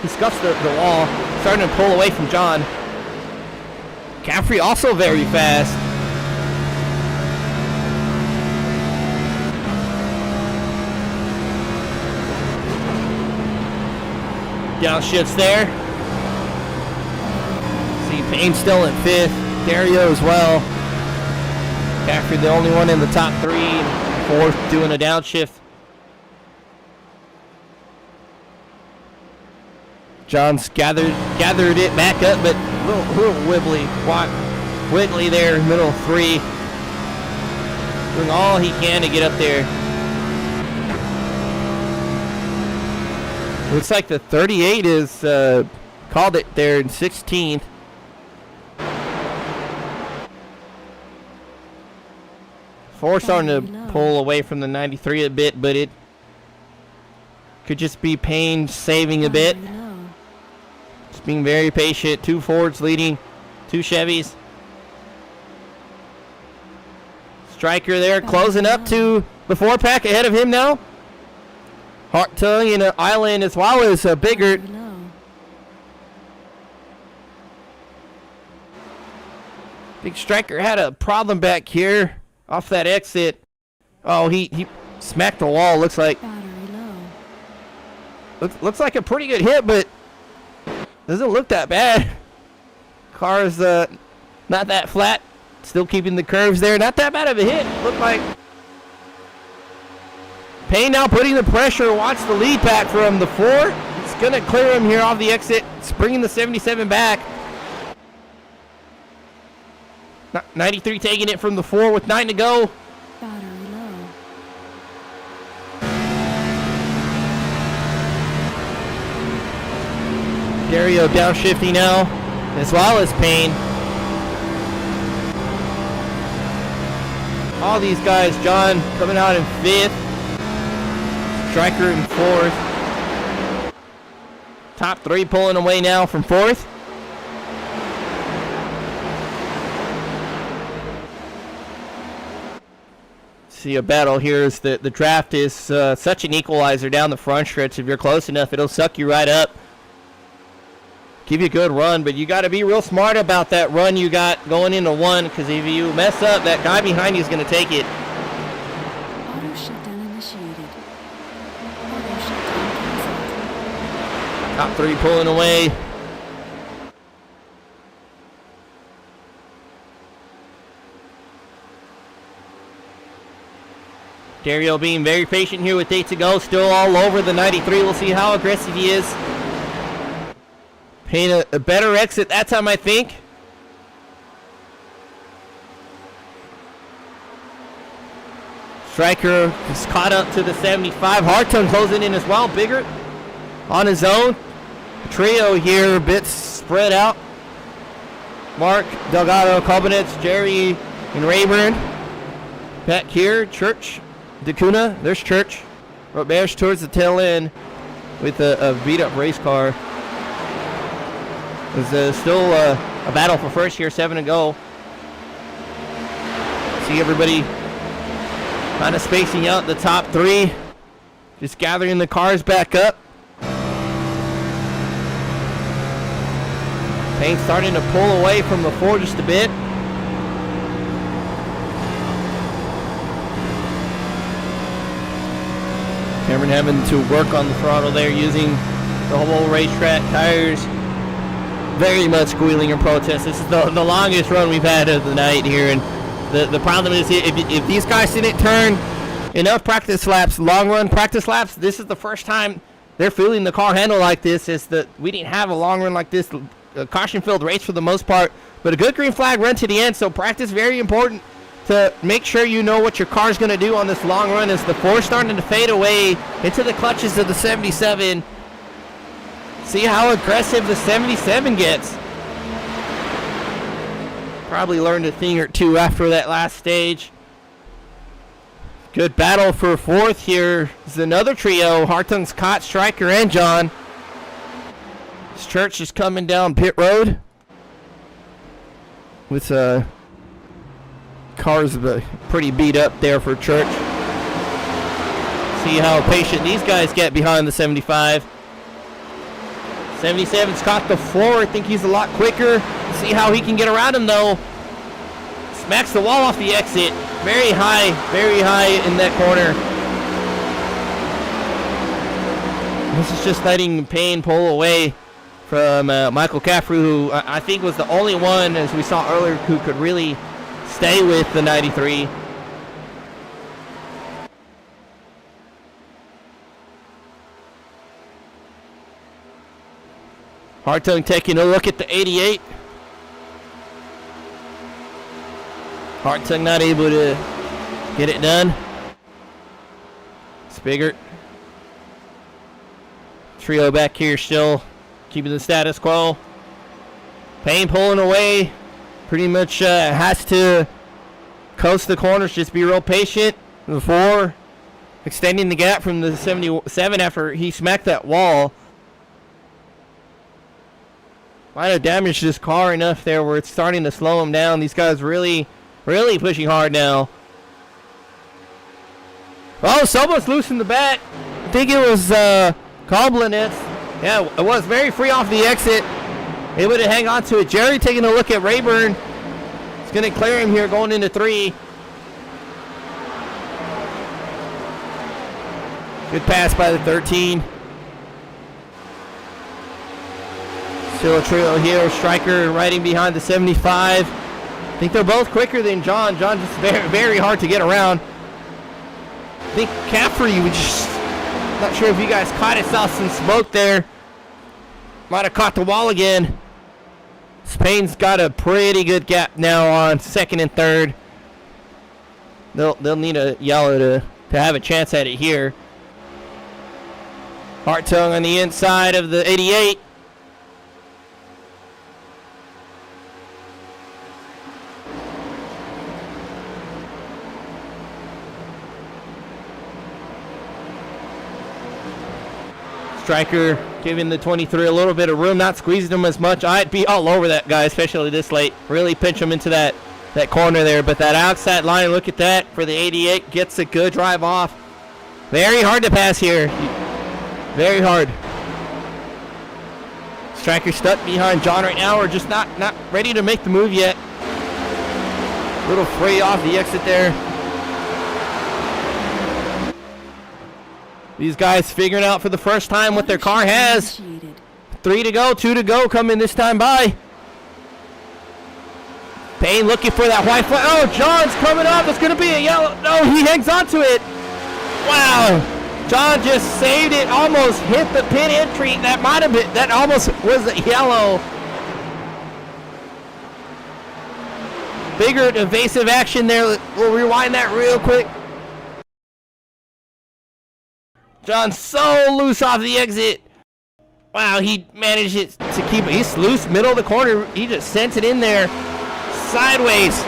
He scuffs the wall. Starting to pull away from John. Caffrey also very fast. Downshifts there. See Payne still in 5th. Dario as well. Caffrey the only one in the top 3. 4th doing a downshift. John's gathered it back up, but a little wiggly there, middle 3. Doing all he can to get up there. Looks like the 38 is called it there in 16th. Four starting to pull away from the 93 a bit, but it could just be Payne saving a bit. Just being very patient. 2 Fords leading 2 Chevys. Striker there closing up to the 4-pack ahead of him now. Hartung and Island as well as Biggart. Big Striker had a problem back here off that exit. Oh, he smacked the wall. Looks like looks like a pretty good hit, but doesn't look that bad. Car's not that flat. Still keeping the curves there. Not that bad of a hit. Looked like Payne now putting the pressure. Watch the lead pack from the 4. It's going to clear him here off the exit. It's bringing the 77 back. 93 taking it from the 4 with 9 to go. Battery low. Dario downshifting now, as well as Payne. All these guys, John coming out in 5th. Striker in 4th. Top 3 pulling away now from 4th. See a battle here as the draft is such an equalizer down the front stretch. If you're close enough, it'll suck you right up. Give you a good run, but you got to be real smart about that run you got going into 1, because if you mess up, that guy behind you is going to take it. Auto shutdown initiated. Auto shutdown canceled. Top 3 pulling away. Dario being very patient here with 8 to go. Still all over the 93. We'll see how aggressive he is. Payne a better exit that time, I think. Striker is caught up to the 75. Hartung closing in as well. Biggart on his own. Trio here, a bit spread out. Mark, Delgado, Cobanets, Jerry, and Rayburn. Back here, Church, DeCuna. There's Church. Roberts towards the tail end with a beat-up race car. There's still a battle for first here, 7 to go. See everybody kind of spacing out the top 3. Just gathering the cars back up. Payne starting to pull away from the 4 just a bit. Cameron having to work on the throttle there, using the whole racetrack tires. Very much squealing in protest. This is the longest run we've had of the night here, and the problem is if these guys didn't turn enough practice laps, long run practice laps, this is the first time they're feeling the car handle like this. Is that we didn't have a long run like this, a caution-filled race for the most part, but a good green flag run to the end. So practice very important to make sure you know what your car's going to do on this long run. As the 4 starting to fade away into the clutches of the 77. See how aggressive the 77 gets. Probably learned a thing or two after that last stage. Good battle for 4th here. This is another trio. Hartung, Scott, Stryker, and John. This Church is coming down pit road. With cars pretty beat up there for Church. See how patient these guys get behind the 75. 77's caught the 4. I think he's a lot quicker. See how he can get around him though. Smacks the wall off the exit. Very high in that corner. This is just letting Payne pull away from Michael Caffrey, who I think was the only one, as we saw earlier, who could really stay with the 93. Hartung taking a look at the 88. Hartung not able to get it done. Biggart. Trio back here still keeping the status quo. Payne pulling away. Pretty much has to coast the corners, just be real patient. The 4 extending the gap from the 77 after he smacked that wall. Might have damaged this car enough there where it's starting to slow him down. These guys really pushing hard now. Oh, someone's loosing the bat. I think it was Comblinitz. Yeah, it was very free off the exit. Able to hang on to it. Jerry taking a look at Rayburn. It's going to clear him here going into 3. Good pass by the 13. Still a trio here. Stryker riding behind the 75. I think they're both quicker than John. John just very hard to get around. I think Caffrey, we just not sure if you guys caught it, saw some smoke there. Might have caught the wall again. Payne's got a pretty good gap now on 2nd and 3rd. They'll need a yellow to have a chance at it here. Hartung on the inside of the 88. Stryker giving the 23 a little bit of room, not squeezing him as much. I'd be all over that guy, especially this late. Really pinch him into that corner there. But that outside line, look at that for the 88. Gets a good drive off. Very hard to pass here. Very hard. Stryker stuck behind John right now, or just not ready to make the move yet. Little fray off the exit there. These guys figuring out for the first time what their car has. 3 to go, 2 to go, coming this time by. Payne looking for that white flag. Oh, John's coming up. It's going to be a yellow. No, he hangs on to it. Wow, John just saved it. Almost hit the pit entry. That might have been. That almost was a yellow. Biggart evasive action there. We'll rewind that real quick. John so loose off the exit. Wow, he managed it to keep it. He's loose, middle of the corner. He just sent it in there sideways.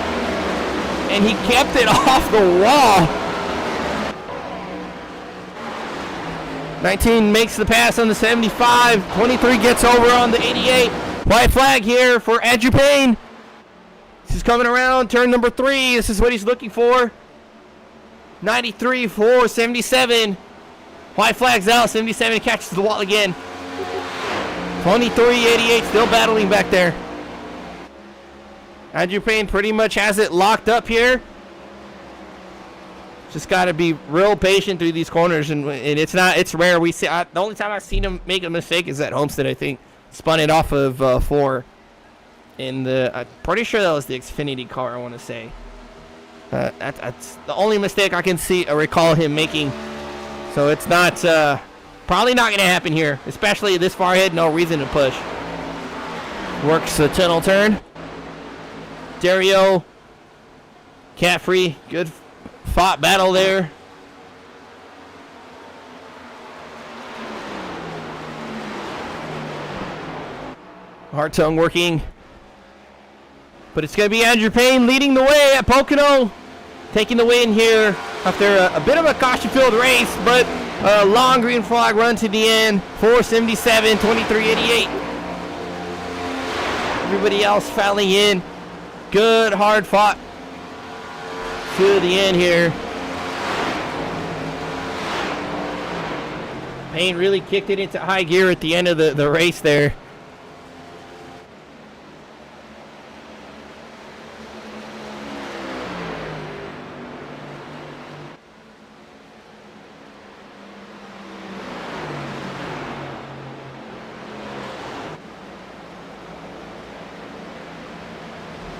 And he kept it off the wall. 19 makes the pass on the 75. 23 gets over on the 88. White flag here for Andrew Payne. He's coming around, turn number 3. This is what he's looking for. 93 for 77. White flag's out. 77 catches the wall again. 23-88 still battling back there. Andrew Payne pretty much has it locked up here. Just got to be real patient through these corners, and it's rare. We see the only time I've seen him make a mistake is at Homestead. I think spun it off of 4. I'm pretty sure that was the Xfinity car. I want to say that's the only mistake I can recall him making. So it's not probably not going to happen here, especially this far ahead. No reason to push. Works the tunnel turn. Dario, Caffrey, good fought battle there. Hartung working. But it's going to be Andrew Payne leading the way at Pocono. Taking the win here after a bit of a caution-filled race, but a long green flag run to the end. 477, 23-88. Everybody else fouling in. Good, hard fought to the end here. Payne really kicked it into high gear at the end of the race there.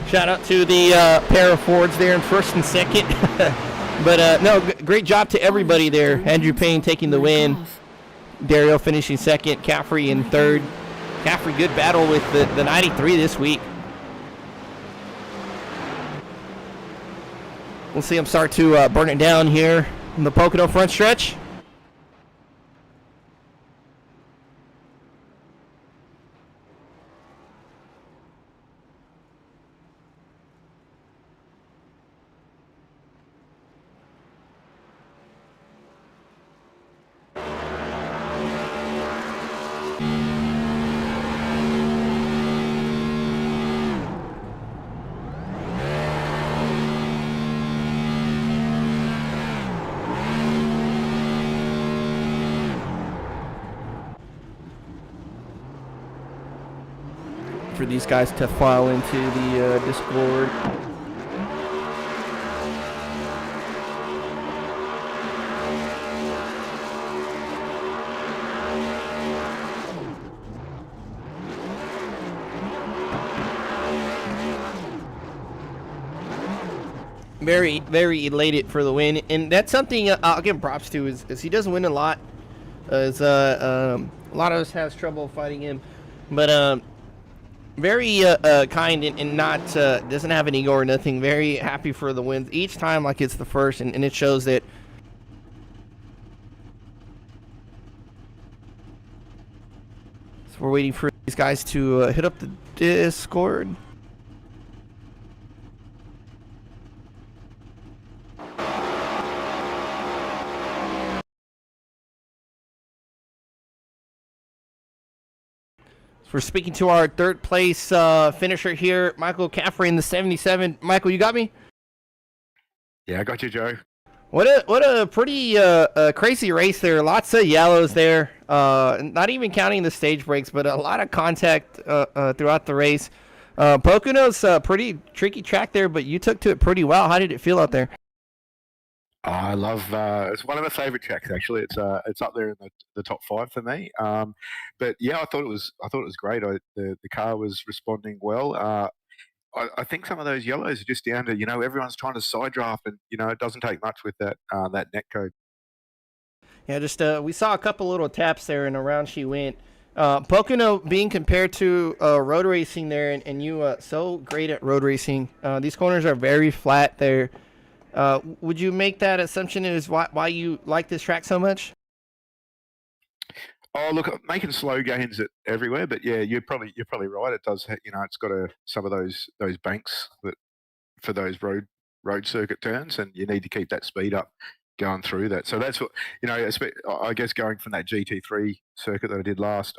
Shout out to the pair of Fords there in first and second. But no, great job to everybody there. Andrew Payne taking the win. Dario finishing second. Caffrey in third. Caffrey, good battle with the 93 this week. We'll see him start to burn it down here in the Pocono front stretch. For these guys to file into the Discord. Very, very elated for the win, and that's something I'll give props to is he doesn't win a lot. A lot of us has trouble fighting him, but very kind and not doesn't have an ego or nothing. Very happy for the wins each time, like it's the first, and it shows that. So we're waiting for these guys to hit up the Discord. We're speaking to our third place finisher here, Michael Caffrey in the 77. Michael, you got me? Yeah, I got you, Joe. What a pretty crazy race there. Lots of yellows there. Not even counting the stage breaks, but a lot of contact throughout the race. Pocono's a pretty tricky track there, but you took to it pretty well. How did it feel out there? I love. It's one of my favorite tracks. Actually, it's up there in the top 5 for me. But yeah, I thought it was great. The car was responding well. I think some of those yellows are just down to everyone's trying to side draft, and it doesn't take much with that net code. Yeah, just we saw a couple little taps there, and around she went. Pocono being compared to road racing there, and you so great at road racing. These corners are very flat there. Would you make that assumption is why you like this track so much? Oh, look, making slow gains everywhere, but yeah, you're probably right. It does, it's got some of those banks that for those road circuit turns, and you need to keep that speed up going through that. So that's what I guess going from that GT3 circuit that I did last.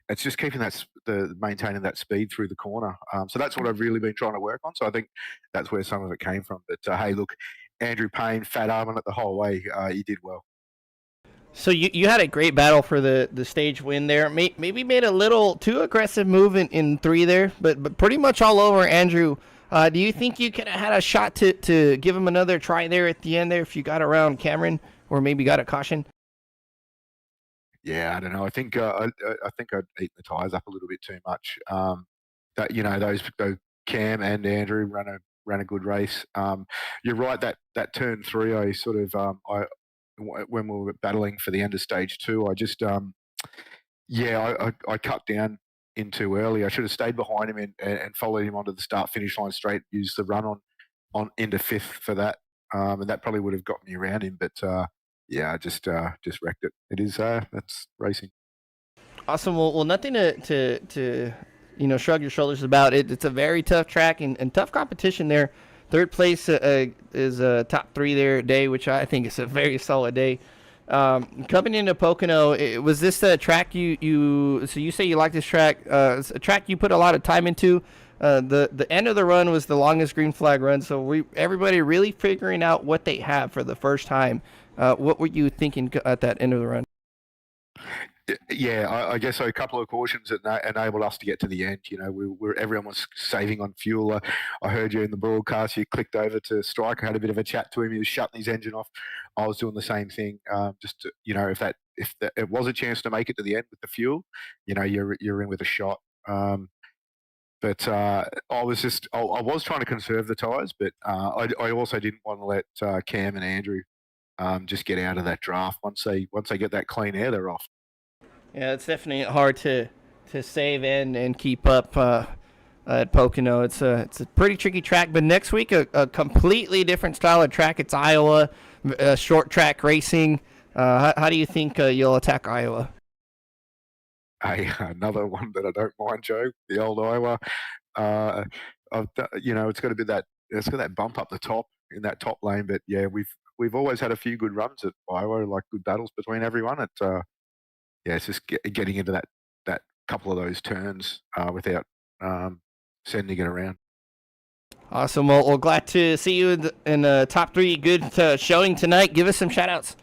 It's just keeping maintaining that speed through the corner. So that's what I've really been trying to work on. So I think that's where some of it came from. But hey, look, Andrew Payne, fat arming it the whole way. He did well. So you had a great battle for the stage win there. Maybe made a little too aggressive move in 3 there, but pretty much all over Andrew. Do you think you could have had a shot to give him another try there at the end there if you got around Cameron or maybe got a caution? Yeah, I don't know. I think I'd eaten the tyres up a little bit too much. Those Cam and Andrew ran a good race. You're right that turn 3, I sort of when we were battling for the end of stage 2, I just I cut down in too early. I should have stayed behind him and followed him onto the start-finish line straight, used the run on into 5th for that, and that probably would have got me around him. But I just wrecked it. It is that's racing. Awesome. Well, nothing to shrug your shoulders about it. It's a very tough track and tough competition there. 3rd place is a top 3 there day, which I think is a very solid day. Coming into Pocono, was this a track so you say you like this track? It's a track you put a lot of time into. The end of the run was the longest green flag run, so everybody really figuring out what they have for the first time. What were you thinking at that end of the run? Yeah, I guess a couple of cautions that enabled us to get to the end. Everyone was saving on fuel. I heard you in the broadcast. You clicked over to Striker, had a bit of a chat to him. He was shutting his engine off. I was doing the same thing. Just to, if it was a chance to make it to the end with the fuel, you're in with a shot. But I was trying to conserve the tyres, but I also didn't want to let Cam and Andrew just get out of that draft. Once they get that clean air, they're off. Yeah, it's definitely hard to save and keep up at Pocono. It's a pretty tricky track, but next week a completely different style of track. It's Iowa, short track racing. How do you think you'll attack Iowa? Hey, another one that I don't mind, Joe. The old Iowa. It's got that bump up the top in that top lane, but yeah, we've always had a few good runs at Iowa, like good battles between everyone. It's just getting into that couple of those turns without sending it around. Awesome. Well, glad to see you in the top 3. Good showing tonight. Give us some shout-outs.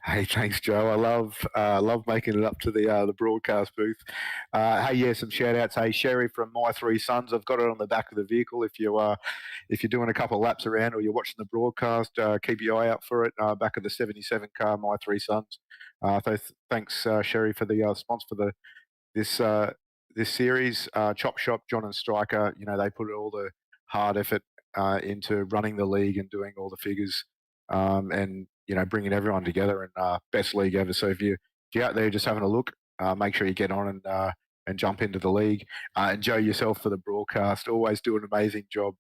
Hey, thanks, Joe. I love making it up to the broadcast booth. Some shout-outs. Hey, Sherry from MyThreeSons. I've got it on the back of the vehicle. If you're doing a couple of laps around or you're watching the broadcast, keep your eye out for it. Back of the 77 car, MyThreeSons. Thanks, Sherry, for the sponsor for this series. ChopShop, John and Striker. They put all the hard effort into running the league and doing all the figures, and bringing everyone together, and best league ever. So if you're out there just having a look, make sure you get on and jump into the league. And Joe, yourself for the broadcast, always do an amazing job.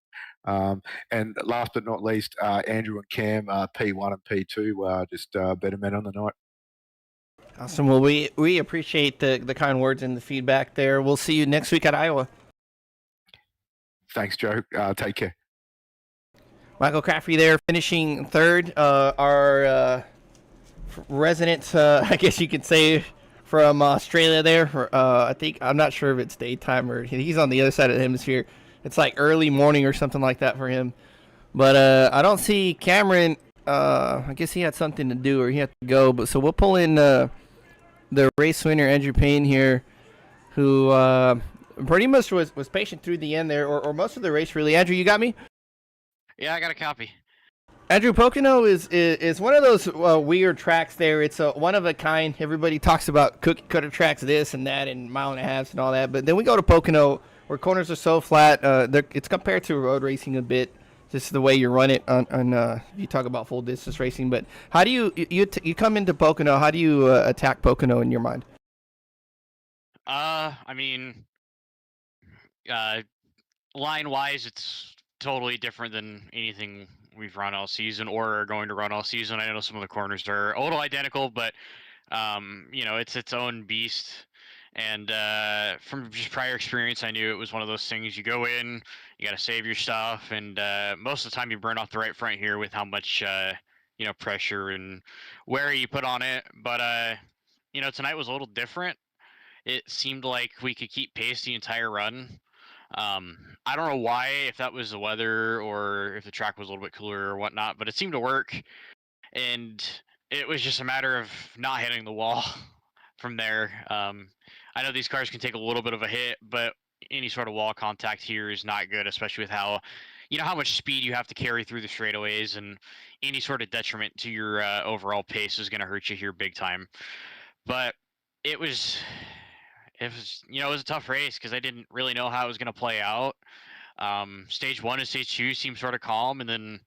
And last but not least, Andrew and Cam, P1 and P2, just better men on the night. Awesome. Well, we appreciate the kind words and the feedback there. We'll see you next week at Iowa. Thanks, Joe. Take care. Michael Caffrey there, finishing 3rd. Our resident, I guess you could say, from Australia there. I'm not sure if it's daytime or he's on the other side of the hemisphere. It's like early morning or something like that for him. But I don't see Cameron. I guess he had something to do or he had to go. But so we'll pull in the race winner, Andrew Payne here, who pretty much was patient through the end there, or most of the race really. Andrew, you got me? Yeah, I got a copy. Andrew, Pocono is one of those weird tracks there. It's a one of a kind. Everybody talks about cookie cutter tracks, this and that, and mile and a half and all that. But then we go to Pocono, where corners are so flat. It's compared to road racing a bit. just the way you run it on you talk about full distance racing. But how do you come into Pocono? How do you attack Pocono in your mind? I mean, uh, line-wise, it's totally different than anything we've run all season or are going to run all season. I know some of the corners are a little identical, but it's its own beast. And from just prior experience, I knew it was one of those things. You go in, you got to save your stuff, and most of the time you burn off the right front here with how much pressure and wear you put on it. But tonight was a little different. It seemed like we could keep pace the entire run. I don't know why, if that was the weather or if the track was a little bit cooler or whatnot, but it seemed to work. And it was just a matter of not hitting the wall from there. I know these cars can take a little bit of a hit, but any sort of wall contact here is not good, especially with how much speed you have to carry through the straightaways, and any sort of detriment to your overall pace is going to hurt you here big time. But it was it was a tough race because I didn't really know how it was going to play out. Stage 1 and stage 2 seemed sort of calm, and then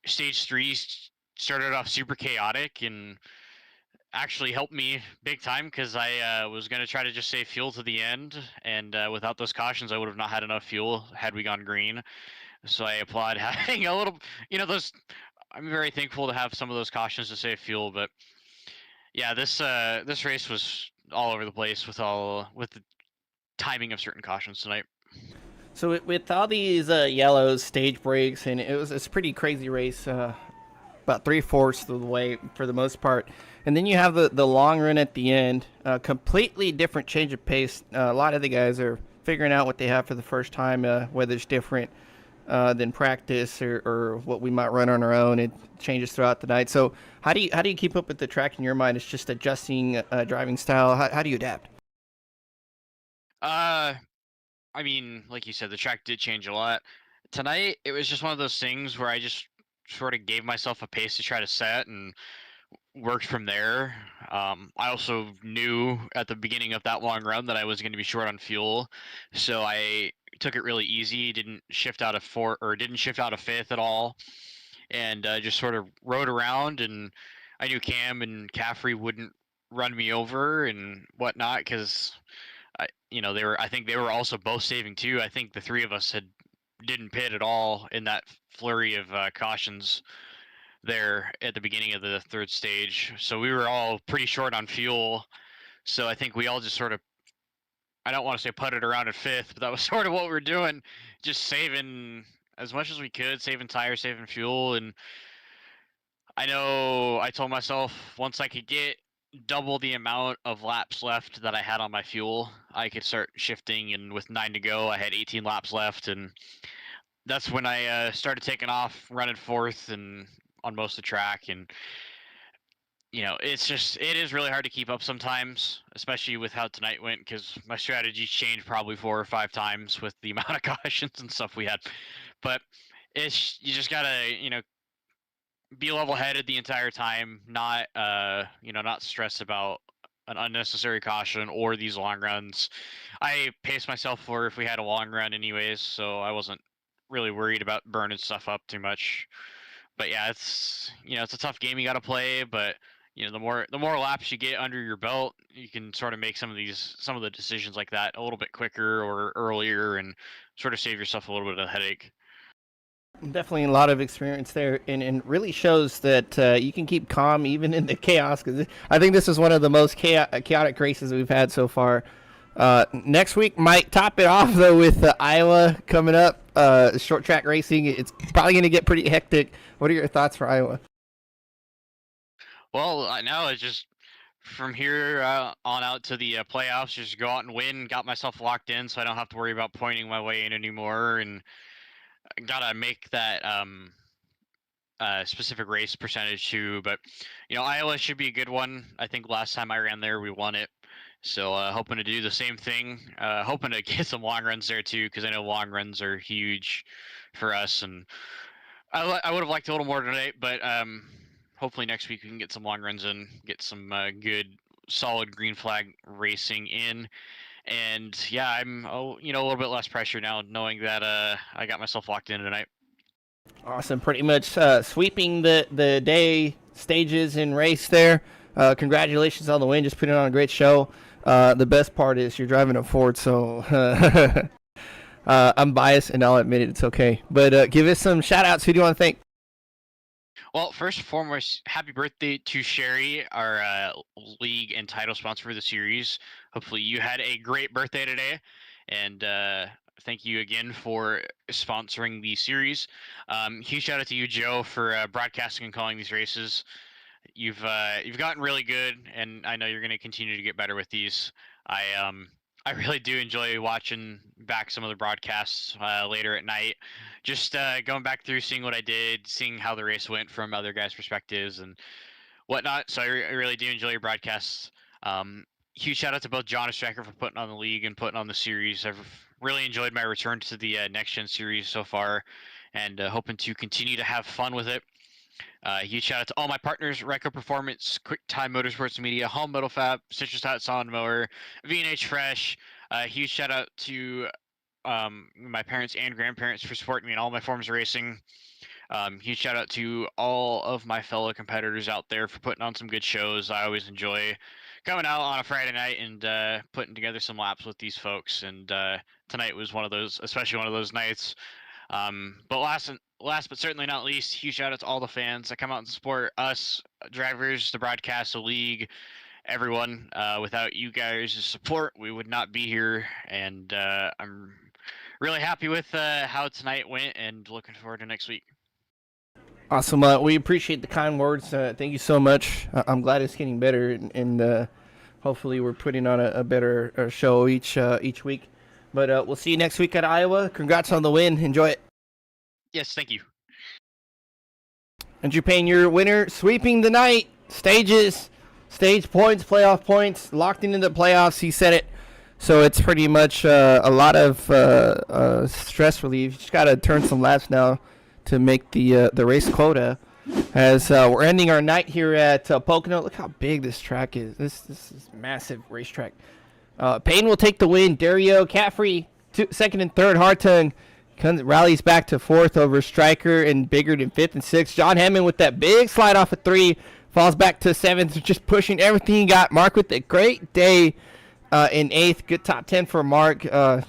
stage 3 started off super chaotic and actually helped me big time because I was going to try to just save fuel to the end, and without those cautions I would have not had enough fuel had we gone green. So I applaud having a little, those. I'm very thankful to have some of those cautions to save fuel, but yeah, this race was all over the place with the timing of certain cautions tonight. So with all these yellows, stage breaks, and it's a pretty crazy race. About 3/4 of the way for the most part, and then you have the long run at the end. Completely different change of pace. A lot of the guys are figuring out what they have for the first time, whether it's different than practice or what we might run on our own. It changes throughout the night. So how do you keep up with the track in your mind? It's just adjusting driving style. How do you adapt? I mean, like you said, the track did change a lot. Tonight, it was just one of those things where I just sort of gave myself a pace to try to set and worked from there. I also knew at the beginning of that long run that I was going to be short on fuel, so I took it really easy. Didn't shift out of fifth at all, and just sort of rode around. And I knew Cam and Caffrey wouldn't run me over and whatnot because I think they were also both saving too. I think the three of us didn't pit at all in that flurry of cautions there at the beginning of the third stage. So we were all pretty short on fuel. So I think we all just sort of, I don't want to say putted around at fifth, but that was sort of what we were doing, just saving as much as we could, saving tires, saving fuel. And I know I told myself once I could get double the amount of laps left that I had on my fuel, I could start shifting. And with 9 to go, I had 18 laps left, and that's when I started taking off, running fourth and on most of the track. And it is really hard to keep up sometimes, especially with how tonight went, because my strategy changed probably 4 or 5 times with the amount of cautions and stuff we had. But you just gotta be level-headed the entire time, not stress about an unnecessary caution or these long runs. I paced myself for if we had a long run anyways, so I wasn't really worried about burning stuff up too much. But yeah, it's a tough game you got to play, but the more laps you get under your belt, you can sort of make some of the decisions like that a little bit quicker or earlier, and sort of save yourself a little bit of a headache. Definitely a lot of experience there, and really shows that you can keep calm even in the chaos. Because I think this is one of the most chaotic races we've had so far. Next week might top it off though with Iowa coming up. Short track racing. It's probably going to get pretty hectic. What are your thoughts for Iowa? Well, now it's just from here on out to the playoffs, just go out and win. Got myself locked in, so I don't have to worry about pointing my way in anymore, and gotta make that specific race percentage too. But Iowa should be a good one. I think last time I ran there, we won it. So hoping to do the same thing. Hoping to get some long runs there too, because I know long runs are huge for us. And I would have liked a little more tonight, but hopefully next week we can get some long runs in, get some good, solid green flag racing in. And yeah, I'm a little bit less pressure now, knowing that I got myself locked in tonight. Awesome. Pretty much sweeping the day stages and race there. Congratulations on the win. Just putting on a great show. The best part is you're driving a Ford, so I'm biased, and I'll admit it. It's okay. But give us some shout-outs. Who do you want to thank? Well, first and foremost, happy birthday to Sherry, our league and title sponsor for the series. Hopefully you had a great birthday today, and thank you again for sponsoring the series. Huge shout out to you, Joe, for broadcasting and calling these races. You've gotten really good, and I know you're going to continue to get better with these. I really do enjoy watching back some of the broadcasts later at night. Just going back through, seeing what I did, seeing how the race went from other guys' perspectives and whatnot. So I really do enjoy your broadcasts. Huge shout out to both John and Striker for putting on the league and putting on the series. I've really enjoyed my return to the NextGen series so far, and hoping to continue to have fun with it. Huge shout out to all my partners: Reco Performance, Quick Time Motorsports Media, Home Metal Fab, Citrus Hot Solid Mower, V&H Fresh. Huge shout out to my parents and grandparents for supporting me in all my forms of racing. Huge shout out to all of my fellow competitors out there for putting on some good shows. I always enjoy coming out on a Friday night and putting together some laps with these folks. And tonight was one of those, especially one of those nights. But last but certainly not least, huge shout out to all the fans that come out and support us drivers, the broadcast, the league, everyone. Without you guys' support, we would not be here. And I'm really happy with how tonight went, and looking forward to next week. Awesome. We appreciate the kind words. Thank you so much. I'm glad it's getting better, and hopefully we're putting on a better show each week. But we'll see you next week at Iowa. Congrats on the win. Enjoy it. Yes, thank you. Andrew Payne, your winner, sweeping the night. Stages, stage points, playoff points, locked into the playoffs. He said it. So it's pretty much a lot of stress relief. You just got to turn some laps now to make the race quota. As we're ending our night here at Pocono. Look how big this track is. This is a massive racetrack. Payne will take the win. Dario Caffrey, second and third. Hartung rallies back to fourth over Stryker and Biggart in fifth and sixth. John Hammond with that big slide off of three. Falls back to seventh. Just pushing everything he got. Mark with a great day in eighth. Good top 10 for Mark.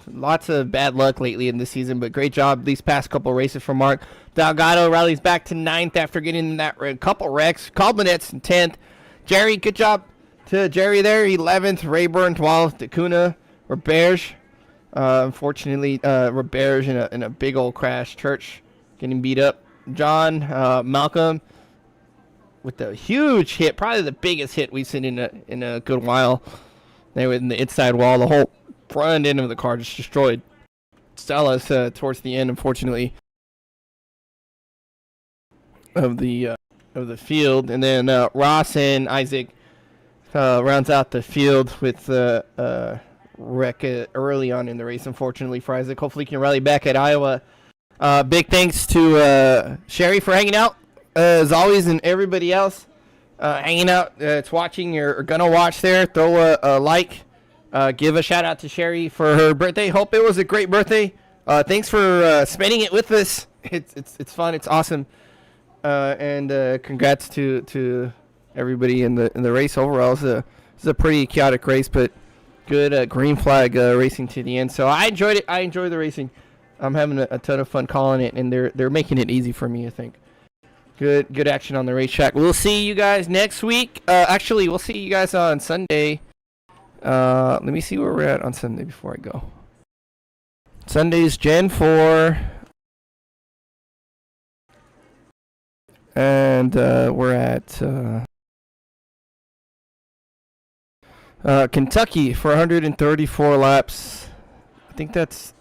Lots of bad luck lately in this season, but great job these past couple races for Mark. Delgado rallies back to ninth after getting that couple wrecks. Caldmanet's in 10th. Jerry, good job to Jerry there. 11th. Rayburn 12th. Dacuna. Roberge. Unfortunately, Roberge in a big old crash. Church getting beat up. John, Malcolm with a huge hit. Probably the biggest hit we've seen in a good while. They were in the inside wall. The whole front end of the car just destroyed. Stella's towards the end, unfortunately, of the field. And then Ross and Isaac rounds out the field with wreck early on in the race, unfortunately, for Isaac. Hopefully he can rally back at Iowa. Big thanks to Sherry for hanging out, as always, and everybody else hanging out. It's watching or gonna watch there. Throw a like. Give a shout out to Sherry for her birthday. Hope it was a great birthday. Thanks for spending it with us. It's fun. It's awesome. And congrats to everybody in the race overall. It's a pretty chaotic race, but good green flag racing to the end. So I enjoyed it. I enjoy the racing. I'm having a ton of fun calling it, and they're making it easy for me, I think. Good action on the racetrack. We'll see you guys next week. Actually, we'll see you guys on Sunday. Let me see where we're at on Sunday before I go. Sunday's Gen 4. And we're at Kentucky for 134 laps. I think that's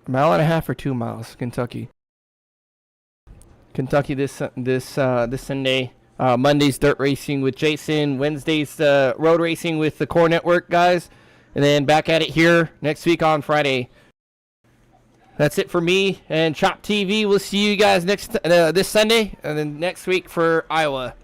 a mile and a half or 2 miles. Kentucky this Sunday. Monday's dirt racing with Jason. Wednesday's road racing with the Core Network guys, and then back at it here next week on Friday. That's it for me and Chop TV. We'll see you guys this Sunday, and then next week for Iowa.